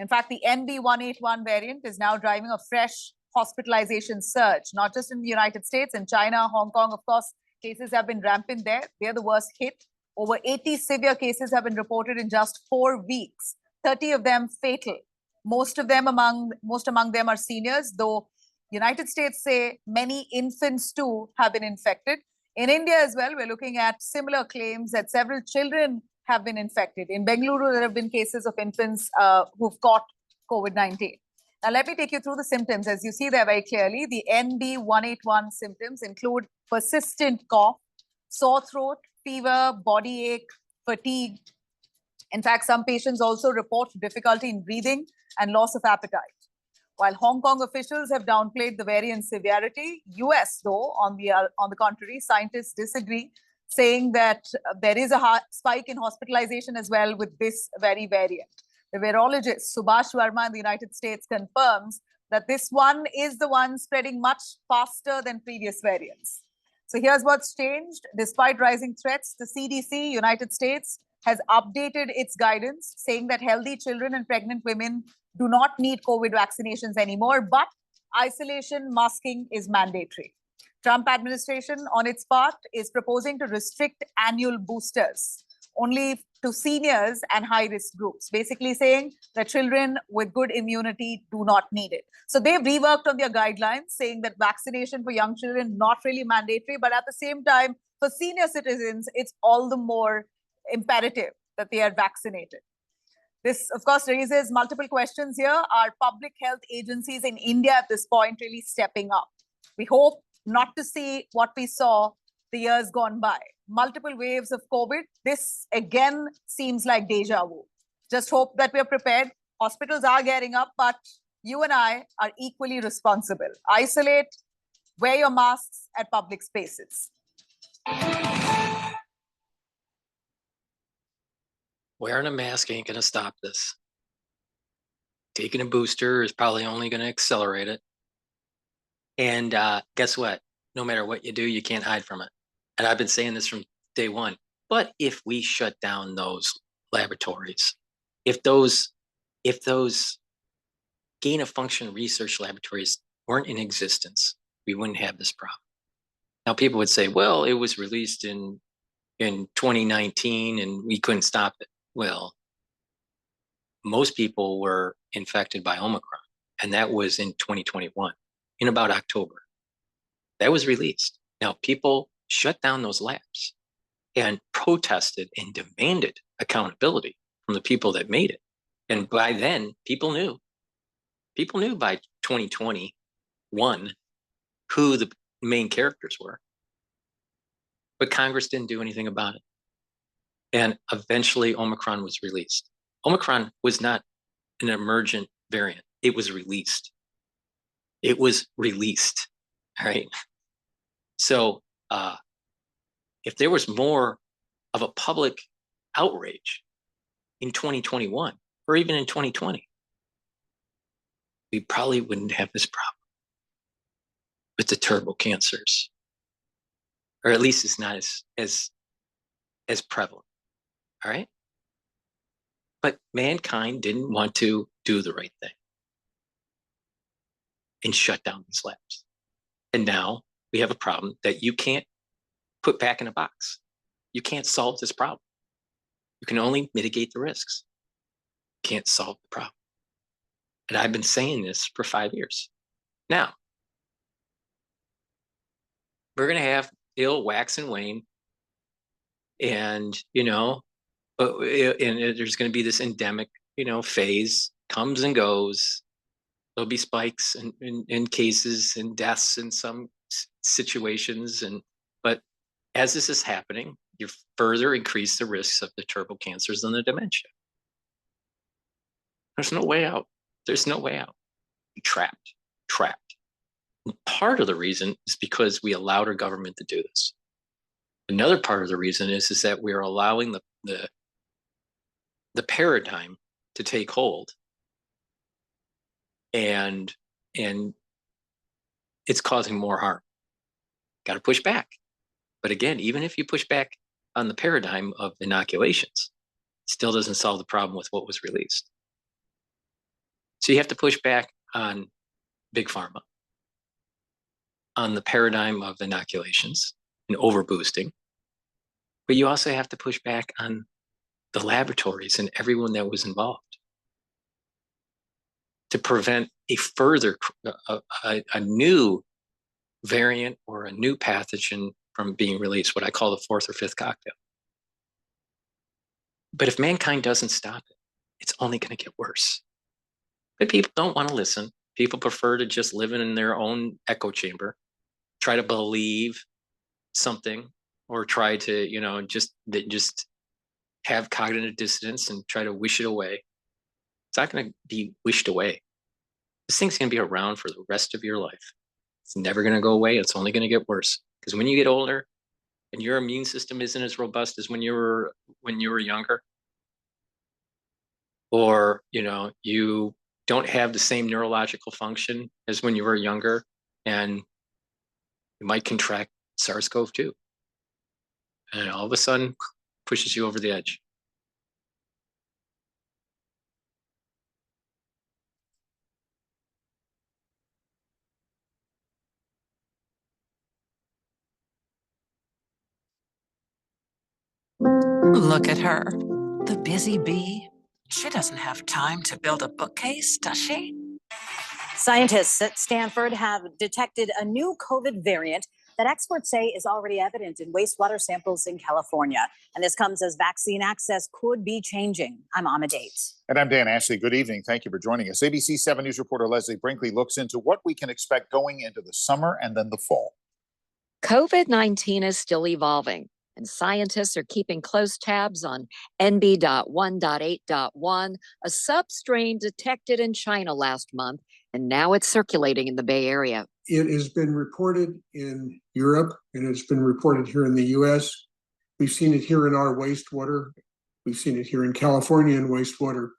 In fact, the NB181 variant is now driving a fresh hospitalization surge, not just in the United States, in China, Hong Kong, of course, cases have been rampant there. They're the worst hit. Over 80 severe cases have been reported in just 4 weeks, 30 of them fatal. Most among them are seniors, though United States say many infants too have been infected. In India as well, we're looking at similar claims that several children have been infected. In Bengaluru, there have been cases of infants who've caught COVID-19. Now, let me take you through the symptoms. As you see there very clearly, the NB181 symptoms include persistent cough, sore throat, fever, body ache, fatigue. In fact, some patients also report difficulty in breathing and loss of appetite. While Hong Kong officials have downplayed the variant's severity, US, though, on the contrary, scientists disagree, saying that there is a spike in hospitalization as well with this very variant. The virologist Subhash Verma in the United States confirms that this one is the one spreading much faster than previous variants. So here's what's changed. Despite rising threats, the CDC, United States, has updated its guidance, saying that healthy children and pregnant women do not need COVID vaccinations anymore, but isolation masking is mandatory. Trump administration, on its part, is proposing to restrict annual boosters only to seniors and high-risk groups, basically saying that children with good immunity do not need it. So they've reworked on their guidelines, saying that vaccination for young children not really mandatory, but at the same time, for senior citizens, it's all the more imperative that they are vaccinated. This, of course, raises multiple questions here. Are public health agencies in India at this point really stepping up? We hope not to see what we saw the years gone by. Multiple waves of COVID. This, again, seems like deja vu. Just hope that we're prepared. Hospitals are getting up, but you and I are equally responsible. Isolate, wear your masks at public spaces. Wearing a mask ain't going to stop this. Taking a booster is probably only going to accelerate it. And guess what? No matter what you do, you can't hide from it. And I've been saying this from day one. But if we shut down those laboratories, if those gain of function research laboratories weren't in existence, we wouldn't have this problem. Now, people would say, well, it was released in 2019 and we couldn't stop it. Well, most people were infected by Omicron, and that was in 2021, in about October. That was released. Now, people shut down those labs and protested and demanded accountability from the people that made it. And by then, people knew by 2021 who the main characters were. But Congress didn't do anything about it. And eventually Omicron was released. Omicron was not an emergent variant. It was released. It was released, right? So if there was more of a public outrage in 2021 or even in 2020, we probably wouldn't have this problem with the turbo cancers, or at least it's not as prevalent. All right. But mankind didn't want to do the right thing and shut down these labs. And now we have a problem that you can't put back in a box. You can't solve this problem. You can only mitigate the risks. You can't solve the problem. And I've been saying this for 5 years. Now, we're going to have ill wax and wane. And, there's going to be this endemic, phase, comes and goes. There'll be spikes in cases and deaths in some situations. But as this is happening, you further increase the risks of the turbo cancers and the dementia. There's no way out. There's no way out. You're trapped. And part of the reason is because we allowed our government to do this. Another part of the reason is that we're allowing the paradigm to take hold, and it's causing more harm. Got to push back. But again, even if you push back on the paradigm of inoculations, it still doesn't solve the problem with what was released. So you have to push back on big pharma, on the paradigm of inoculations and overboosting. But you also have to push back on the laboratories and everyone that was involved to prevent a further, a new variant or a new pathogen from being released, what I call the fourth or fifth cocktail. But if mankind doesn't stop it, it's only going to get worse. But people don't want to listen. People prefer to just live in their own echo chamber, try to believe something, or try to, just have cognitive dissonance and try to wish it away. It's not going to be wished away. This thing's going to be around for the rest of your life. It's never going to go away. It's only going to get worse. Because when you get older and your immune system isn't as robust as when you were younger, or you don't have the same neurological function as when you were younger, and you might contract SARS-CoV-2, and all of a sudden pushes you over the edge. Look at her, the busy bee. She doesn't have time to build a bookcase, does she? Scientists at Stanford have detected a new COVID variant that experts say is already evident in wastewater samples in California. And this comes as vaccine access could be changing. I'm Amadate. And I'm Dan Ashley. Good evening. Thank you for joining us. ABC 7 News reporter Leslie Brinkley looks into what we can expect going into the summer and then the fall. COVID-19 is still evolving, and scientists are keeping close tabs on NB.1.8.1, a substrain detected in China last month, and now it's circulating in the Bay Area. It has been reported in Europe, and it's been reported here in the U.S. We've seen it here in our wastewater. We've seen it here in California in wastewater.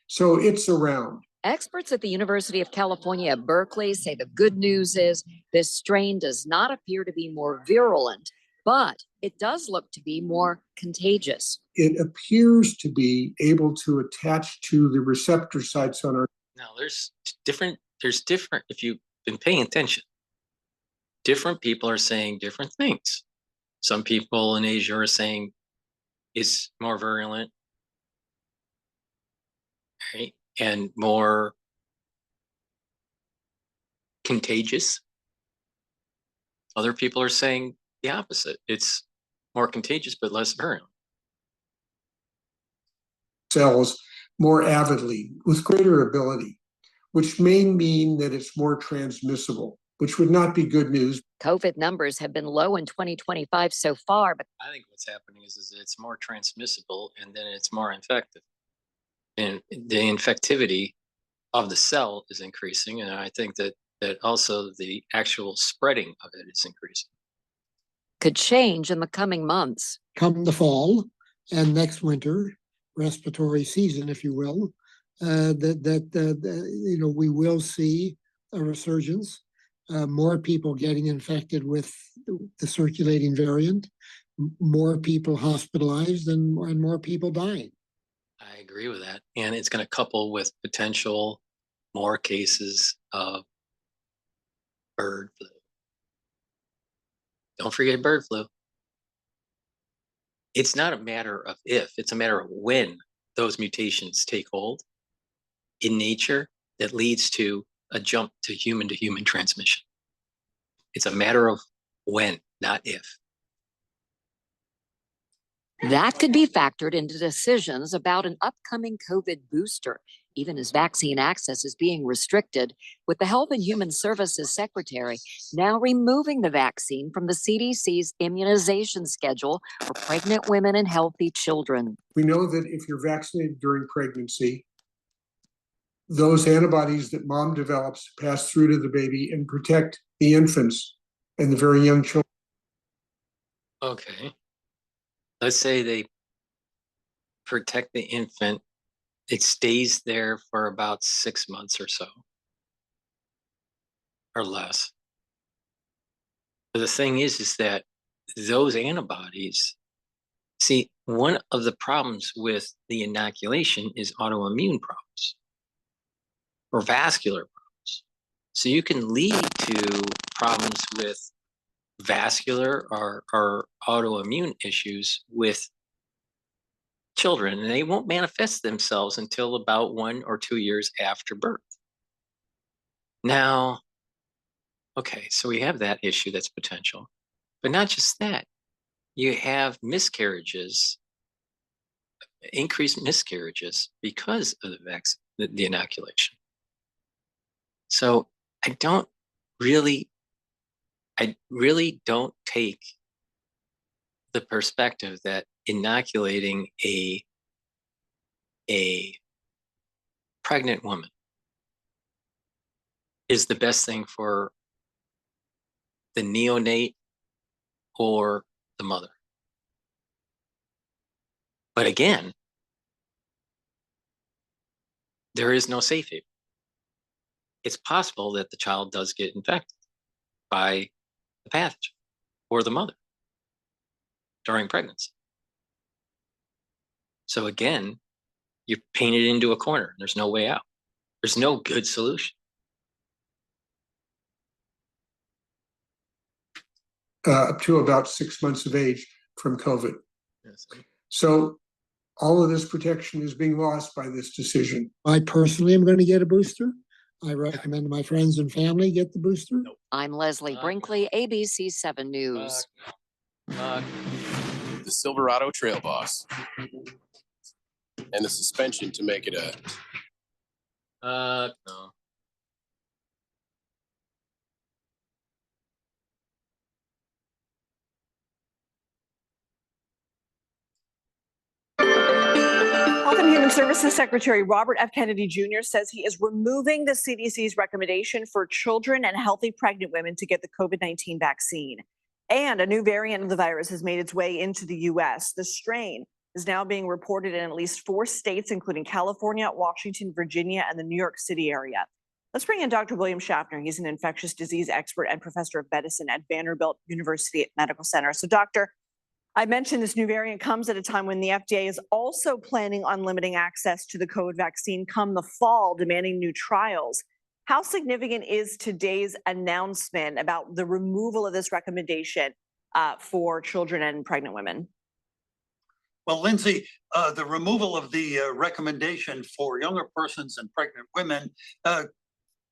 So it's around. Experts at the University of California at Berkeley say the good news is this strain does not appear to be more virulent, but it does look to be more contagious. It appears to be able to attach to the receptor sites on our... Now, there's different, if you've been paying attention, different people are saying different things. Some people in Asia are saying it's more virulent, right? And more contagious. Other people are saying the opposite. It's more contagious, but less virulent. cells more avidly with greater ability, which may mean that it's more transmissible, which would not be good news. COVID numbers have been low in 2025 so far, but I think what's happening is it's more transmissible and then it's more infective. And the infectivity of the cell is increasing. And I think that also the actual spreading of it is increasing. could change in the coming months. Come the fall and next winter, respiratory season, if you will, we will see a resurgence, more people getting infected with the circulating variant, more people hospitalized, and more people dying. I agree with that. And it's going to couple with potential more cases of bird flu. Don't forget bird flu. It's not a matter of if, it's a matter of when those mutations take hold in nature that leads to a jump to human transmission. It's a matter of when, not if. That could be factored into decisions about an upcoming COVID booster, even as vaccine access is being restricted, with the Health and Human Services Secretary now removing the vaccine from the CDC's immunization schedule for pregnant women and healthy children. We know that if you're vaccinated during pregnancy, those antibodies that mom develops pass through to the baby and protect the infants and the very young children. Okay. Let's say they protect the infant. It stays there for about 6 months or so, or less. But the thing is that those antibodies, see, one of the problems with the inoculation is autoimmune problems or vascular problems. So you can lead to problems with vascular or autoimmune issues with children, and they won't manifest themselves until about 1 or 2 years after birth. Now, okay, so we have that issue that's potential, but not just that. You have miscarriages, increased miscarriages because of the vaccine, the inoculation. So I really don't take the perspective that inoculating a pregnant woman is the best thing for the neonate or the mother. But again, there is no safe haven. It's possible that the child does get infected by the pathogen or the mother during pregnancy. So again, you're painted into a corner. There's no way out. There's no good solution. Up to about 6 months of age from COVID. Yes. So all of this protection is being lost by this decision. I personally am going to get a booster. I recommend my friends and family get the booster. I'm Leslie Brinkley, ABC 7 News. The Silverado Trail Boss. And the suspension to make it no. Health and Human Services Secretary Robert F. Kennedy Jr. says he is removing the CDC's recommendation for children and healthy pregnant women to get the COVID-19 vaccine. And a new variant of the virus has made its way into the U.S. The strain is now being reported in at least 4 states, including California, Washington, Virginia, and the New York City area. Let's bring in Dr. William Schaffner. He's an infectious disease expert and professor of medicine at Vanderbilt University Medical Center. So, Doctor, I mentioned this new variant comes at a time when the FDA is also planning on limiting access to the COVID vaccine come the fall, demanding new trials. How significant is today's announcement about the removal of this recommendation for children and pregnant women? Well, Lindsay, the removal of the recommendation for younger persons and pregnant women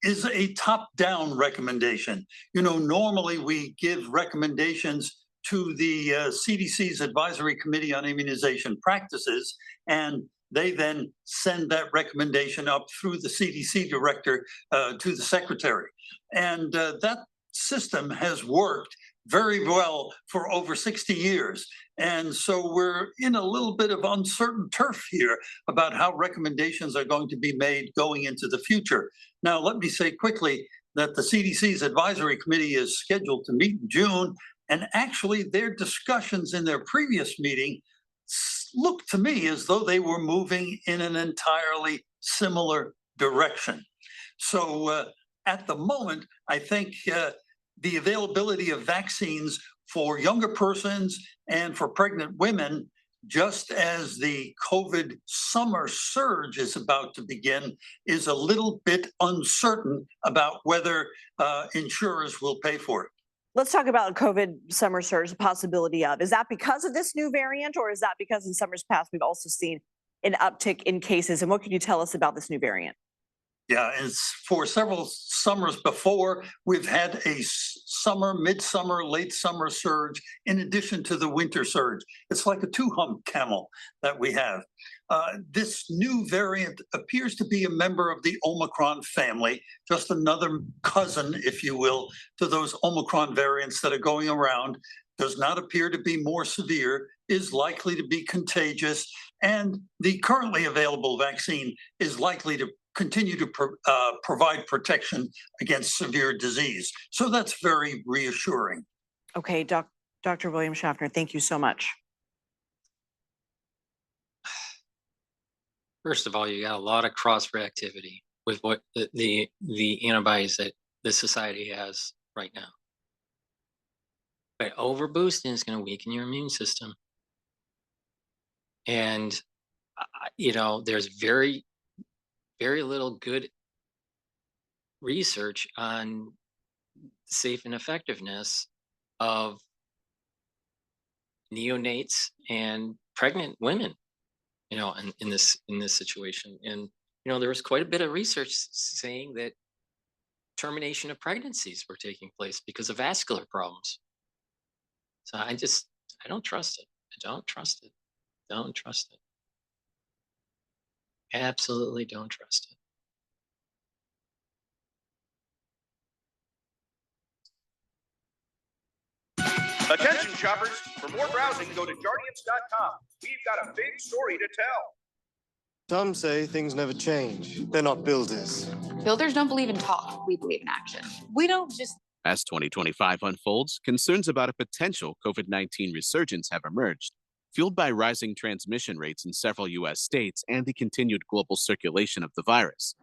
is a top-down recommendation. You know, normally we give recommendations to the CDC's Advisory Committee on Immunization Practices, and They then send that recommendation up through the CDC director to the secretary. And that system has worked very well for over 60 years. And so we're in a little bit of uncertain turf here about how recommendations are going to be made going into the future. Now, let me say quickly that the CDC's advisory committee is scheduled to meet in June. And actually, their discussions in their previous meeting looked to me as though they were moving in an entirely similar direction. So at the moment, I think the availability of vaccines for younger persons and for pregnant women, just as the COVID summer surge is about to begin, is a little bit uncertain about whether insurers will pay for it. Let's talk about COVID summer surge, the possibility of. Is that because of this new variant, or is that because in summers past we've also seen an uptick in cases? And what can you tell us about this new variant? Yeah, and for several summers before, we've had a summer, midsummer, late summer surge in addition to the winter surge. It's like a two-hump camel that we have. This new variant appears to be a member of the Omicron family, just another cousin, if you will, to those Omicron variants that are going around. Does not appear to be more severe, is likely to be contagious, and the currently available vaccine is likely to continue to provide protection against severe disease. So that's very reassuring. Okay, Dr. William Schaffner, thank you so much. First of all, you got a lot of cross-reactivity with what the antibodies that the society has right now. But overboosting is going to weaken your immune system. And, you know, there's very little good research on safe and effectiveness of neonates and pregnant women, you know, in this situation. And, you know, there was quite a bit of research saying that termination of pregnancies were taking place because of vascular problems. So I don't trust it. I don't trust it. Don't trust it. Absolutely don't trust it. Attention shoppers, for more browsing, go to Guardians.com. We've got a big story to tell. Some say things never change. They're not builders. Builders don't believe in talk. We believe in action. We don't just... As 2025 unfolds, concerns about a potential COVID-19 resurgence have emerged, fueled by rising transmission rates in several U.S. states and the continued global circulation of the virus.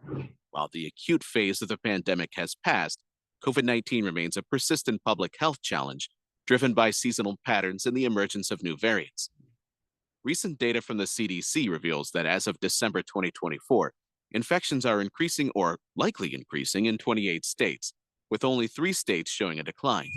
While the acute phase of the pandemic has passed, COVID-19 remains a persistent public health challenge driven by seasonal patterns and the emergence of new variants. Recent data from the CDC reveals that as of December 2024, infections are increasing or likely increasing in 28 states, with only 3 states showing a decline.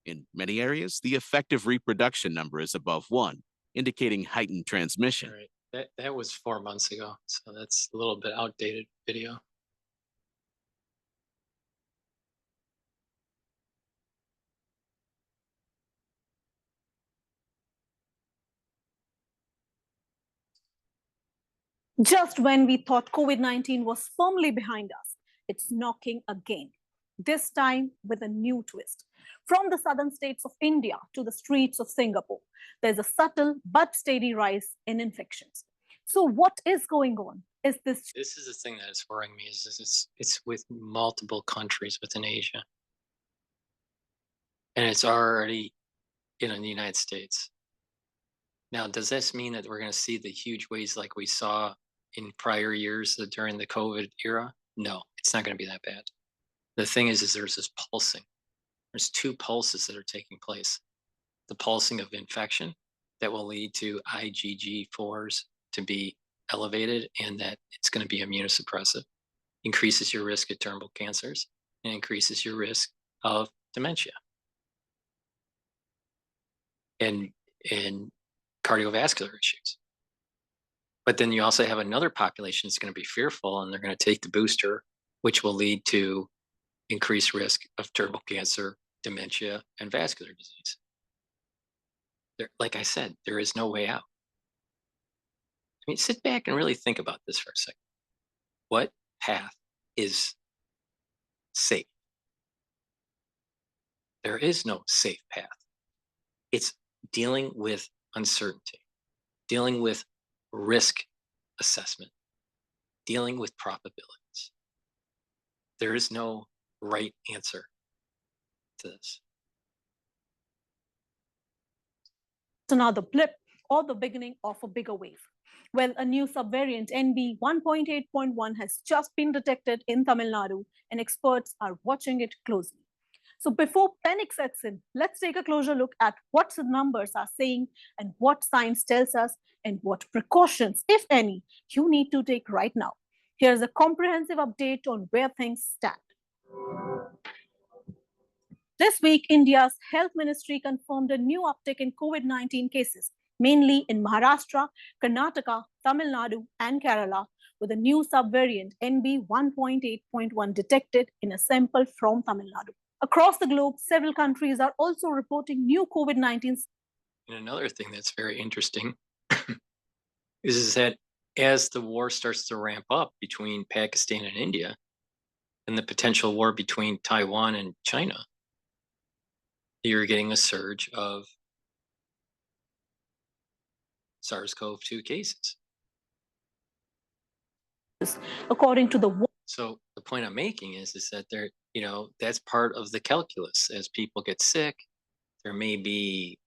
In many areas, the effective reproduction number is above 1, indicating heightened transmission. Right. That was 4 months ago, so that's a little bit outdated video. Just when we thought COVID-19 was firmly behind us, it's knocking again, this time with a new twist. From the southern states of India to the streets of Singapore, there's a subtle but steady rise in infections. So what is going on? This is the thing that is worrying me, is it's with multiple countries within Asia. And it's already in the United States. Now, does this mean that we're going to see the huge waves like we saw in prior years during the COVID era? No, it's not going to be that bad. The thing is there's this pulsing. There's 2 pulses that are taking place. The pulsing of infection that will lead to IgG4s to be elevated, and that it's going to be immunosuppressive. Increases your risk of terminal cancers and increases your risk of dementia and cardiovascular issues. But then you also have another population that's going to be fearful, and they're going to take the booster, which will lead to increased risk of terminal cancer, dementia, and vascular disease. Like I said, there is no way out. mean, sit back and really think about this for a second. What path is safe? There is no safe path. It's dealing with uncertainty, dealing with risk assessment, dealing with probabilities. There is no right answer to this. It's another blip or the beginning of a bigger wave. Well, a new subvariant NB 1.8.1 has just been detected in Tamil Nadu, and experts are watching it closely. So before panic sets in, let's take a closer look at what the numbers are saying and what science tells us and what precautions, if any, you need to take right now. Here's a comprehensive update on where things stand. This week, India's health ministry confirmed a new uptick in COVID-19 cases, mainly in Maharashtra, Karnataka, Tamil Nadu, and Kerala, with a new subvariant NB 1.8.1 detected in a sample from Tamil Nadu. Across the globe, several countries are also reporting new COVID-19. And another thing that's very interesting is that as the war starts to ramp up between Pakistan and India, and the potential war between Taiwan and China, you're getting a surge of SARS-CoV-2 cases. According to the So the point I'm making is that there, that's part of the calculus. As people get sick, there may be,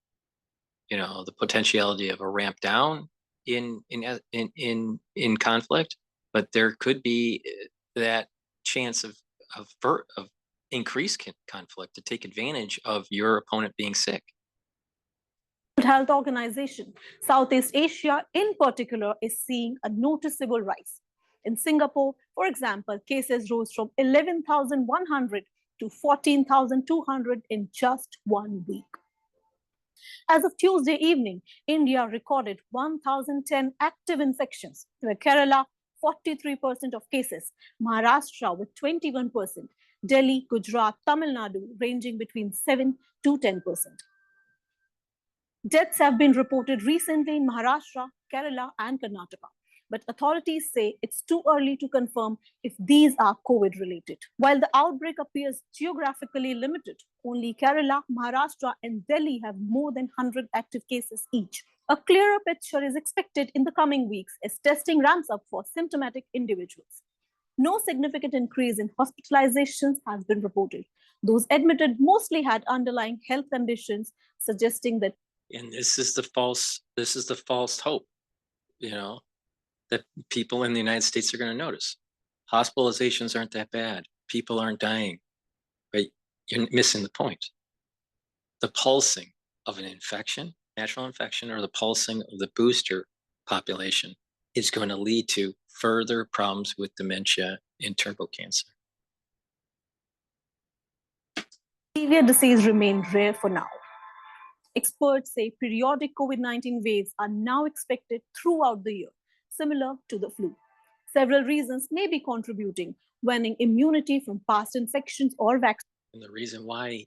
the potentiality of a ramp down in conflict, but there could be that chance of increased conflict to take advantage of your opponent being sick. World Health Organization, Southeast Asia in particular, is seeing a noticeable rise. In Singapore, for example, cases rose from 11,100 to 14,200 in just 1 week. As of Tuesday evening, India recorded 1,010 active infections, where Kerala 43% of cases, Maharashtra with 21%, Delhi, Gujarat, Tamil Nadu ranging between 7 to 10%. Deaths have been reported recently in Maharashtra, Kerala, and Karnataka, but authorities say it's too early to confirm if these are COVID-related. While the outbreak appears geographically limited, only Kerala, Maharashtra, and Delhi have more than 100 active cases each. A clearer picture is expected in the coming weeks as testing ramps up for symptomatic individuals. No significant increase in hospitalizations has been reported. Those admitted mostly had underlying health conditions, suggesting that. And this is the false hope, that people in the United States are going to notice. Hospitalizations aren't that bad. People aren't dying, but you're missing the point. The pulsing of an infection, natural infection, or the pulsing of the booster population is going to lead to further problems with dementia and turbo cancer. Severe disease remain rare for now. Experts say periodic COVID-19 waves are now expected throughout the year, similar to the flu. Several reasons may be contributing: waning immunity from past infections or vaccines. And the reason why,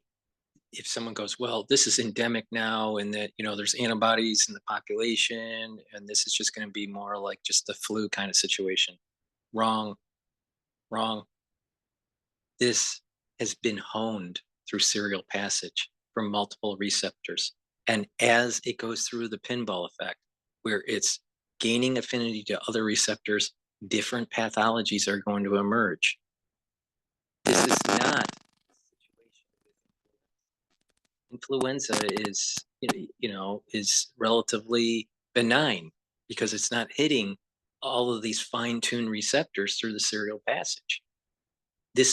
if someone goes, well, this is endemic now, and that, there's antibodies in the population, and this is just going to be more like just the flu kind of situation. Wrong. This has been honed through serial passage from multiple receptors. And as it goes through the pinball effect, where it's gaining affinity to other receptors, different pathologies are going to emerge. This is not a situation with influenza. Influenza is relatively benign because it's not hitting all of these fine-tuned receptors through the serial passage.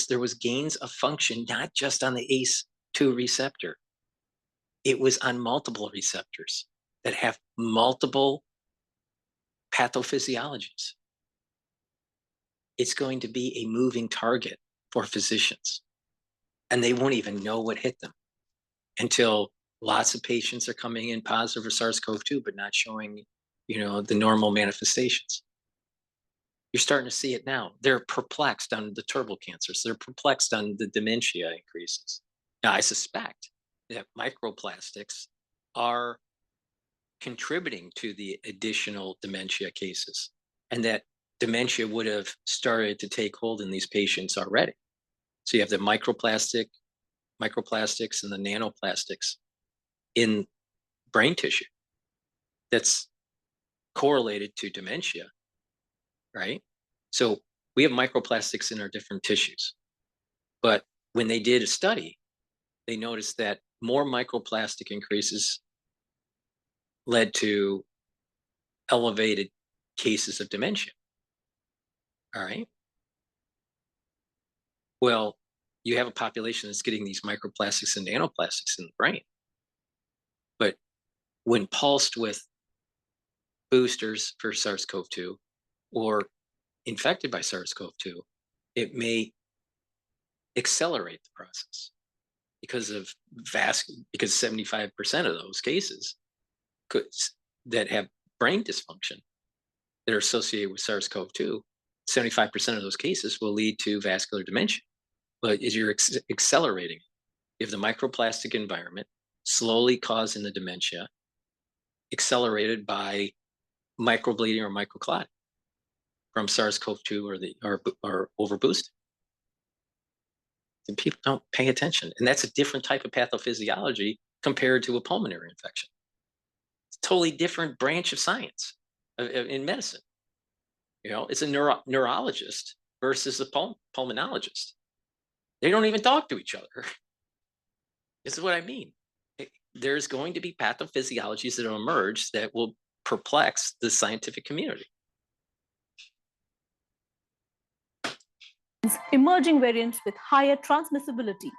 There was gains of function, not just on the ACE2 receptor. It was on multiple receptors that have multiple pathophysiologies. It's going to be a moving target for physicians, and they won't even know what hit them until lots of patients are coming in positive for SARS-CoV-2, but not showing, the normal manifestations. You're starting to see it now. They're perplexed on the turbo cancers. They're perplexed on the dementia increases. Now, I suspect that microplastics are contributing to the additional dementia cases, and that dementia would have started to take hold in these patients already. So you have the microplastics and the nanoplastics in brain tissue that's correlated to dementia, right? So we have microplastics in our different tissues. But when they did a study, they noticed that more microplastic increases led to elevated cases of dementia. All right. Well, you have a population that's getting these microplastics and nanoplastics in the brain. But when pulsed with boosters for SARS-CoV-2 or infected by SARS-CoV-2, it may accelerate the process because 75% of those cases that have brain dysfunction that are associated with SARS-CoV-2, 75% of those cases will lead to vascular dementia. But as you're accelerating, you have the microplastic environment slowly causing the dementia, accelerated by microbleeding or microclotting from SARS-CoV-2 or overboosting. And people don't pay attention. And that's a different type of pathophysiology compared to a pulmonary infection. It's a totally different branch of science in medicine. You know, it's a neurologist versus a pulmonologist. They don't even talk to each other. This is what I mean. There's going to be pathophysiologies that will emerge that will perplex the scientific community. Emerging variants with higher transmissibility,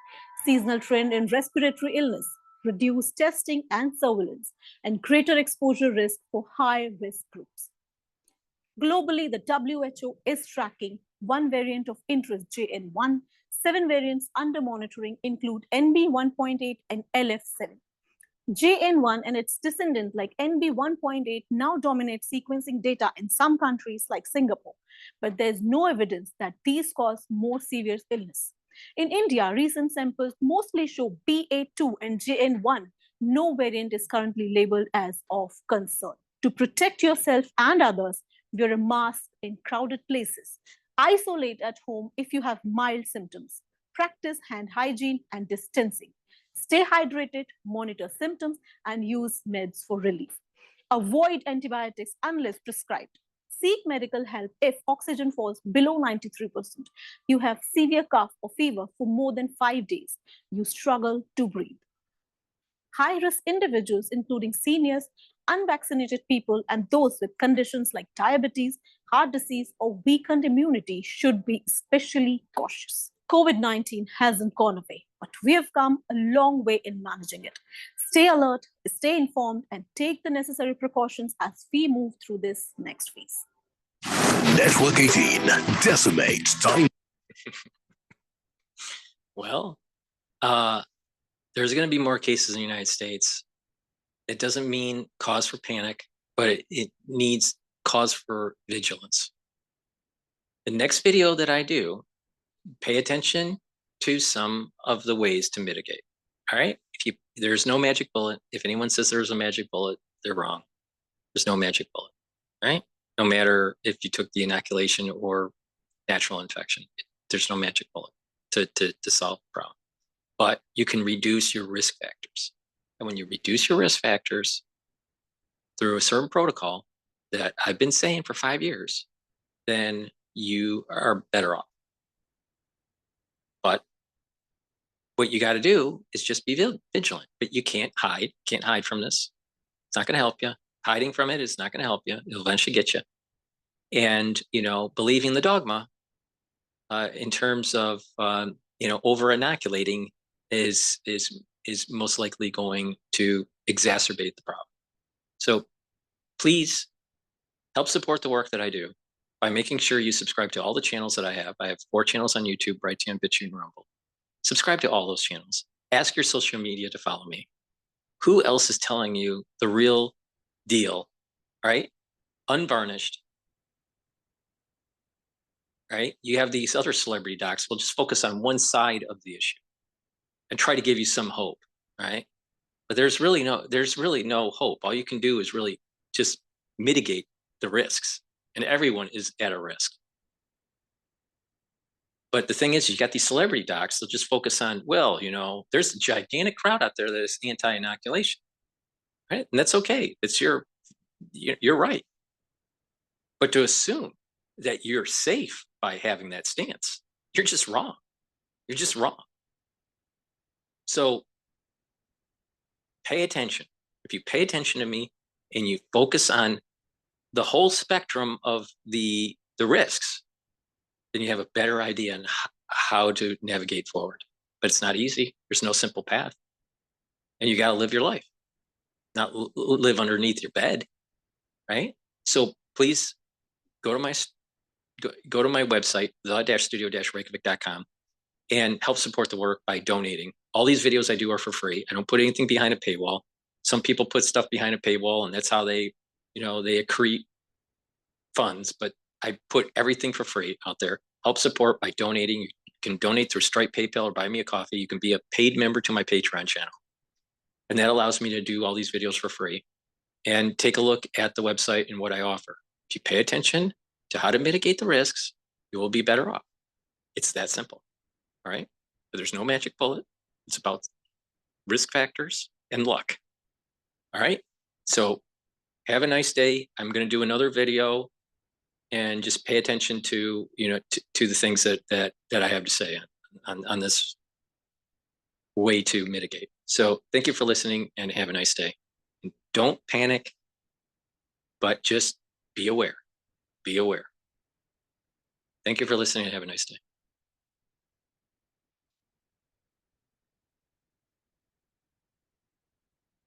seasonal trend in respiratory illness, reduced testing and surveillance, and greater exposure risk for high-risk groups. Globally, the WHO is tracking one variant of interest, JN1. 7 variants under monitoring include NB1.8 and LF7. JN1 and its descendant like NB1.8 now dominate sequencing data in some countries like Singapore, but there's no evidence that these cause more severe illness. In India, recent samples mostly show BA2 and JN1. No variant is currently labeled as of concern. To protect yourself and others, wear a mask in crowded places. Isolate at home if you have mild symptoms. Practice hand hygiene and distancing. Stay hydrated, monitor symptoms, and use meds for relief. Avoid antibiotics unless prescribed. Seek medical help if oxygen falls below 93%. You have severe cough or fever for more than 5 days. You struggle to breathe. High-risk individuals, including seniors, unvaccinated people, and those with conditions like diabetes, heart disease, or weakened immunity should be especially cautious. COVID-19 hasn't gone away, but we have come a long way in managing it. Stay alert, stay informed, and take the necessary precautions as we move through this next phase. Network 18 decimates time. Well, there's going to be more cases in the United States. It doesn't mean cause for panic, but it needs cause for vigilance. The next video that I do, pay attention to some of the ways to mitigate. All right? There's no magic bullet. If anyone says there's a magic bullet, they're wrong. There's no magic bullet, right? No matter if you took the inoculation or natural infection, there's no magic bullet to solve the problem. But you can reduce your risk factors. And when you reduce your risk factors through a certain protocol that I've been saying for 5 years, then you are better off. But what you got to do is just be vigilant. But you can't hide from this. It's not going to help you. Hiding from it is not going to help you. It'll eventually get you. And, believing the dogma in terms of, over inoculating is most likely going to exacerbate the problem. So please help support the work that I do by making sure you subscribe to all the channels that I have. I have 4 channels on YouTube, Brighteon, Bitchute, and Rumble. Subscribe to all those channels. Ask your social media to follow me. Who else is telling you the real deal, right? Unvarnished, right? You have these other celebrity docs. We'll just focus on one side of the issue and try to give you some hope, right? But there's really no hope. All you can do is really just mitigate the risks, and everyone is at a risk. But the thing is, you got these celebrity docs, they'll just focus on, well, there's a gigantic crowd out there that is anti-inoculation, right? And that's okay. It's you're right. But to assume that you're safe by having that stance, you're just wrong. You're just wrong. So pay attention. If you pay attention to me and you focus on the whole spectrum of the risks, then you have a better idea on how to navigate forward. But it's not easy. There's no simple path. And you got to live your life, not live underneath your bed, right? So please go to my website, the-studio-reykjavik.com, and help support the work by donating. All these videos I do are for free. I don't put anything behind a paywall. Some people put stuff behind a paywall, and that's how they accrete funds, but I put everything for free out there. Help support by donating. You can donate through Stripe, PayPal, or buy me a coffee. You can be a paid member to my Patreon channel. And that allows me to do all these videos for free. And take a look at the website and what I offer. If you pay attention to how to mitigate the risks, you will be better off. It's that simple, all right? But there's no magic bullet. It's about risk factors and luck, all right? So have a nice day. I'm going to do another video, and just pay attention to to the things that I have to say on this way to mitigate. So thank you for listening, and have a nice day. And don't panic, but just be aware. Be aware. Thank you for listening, and have a nice day.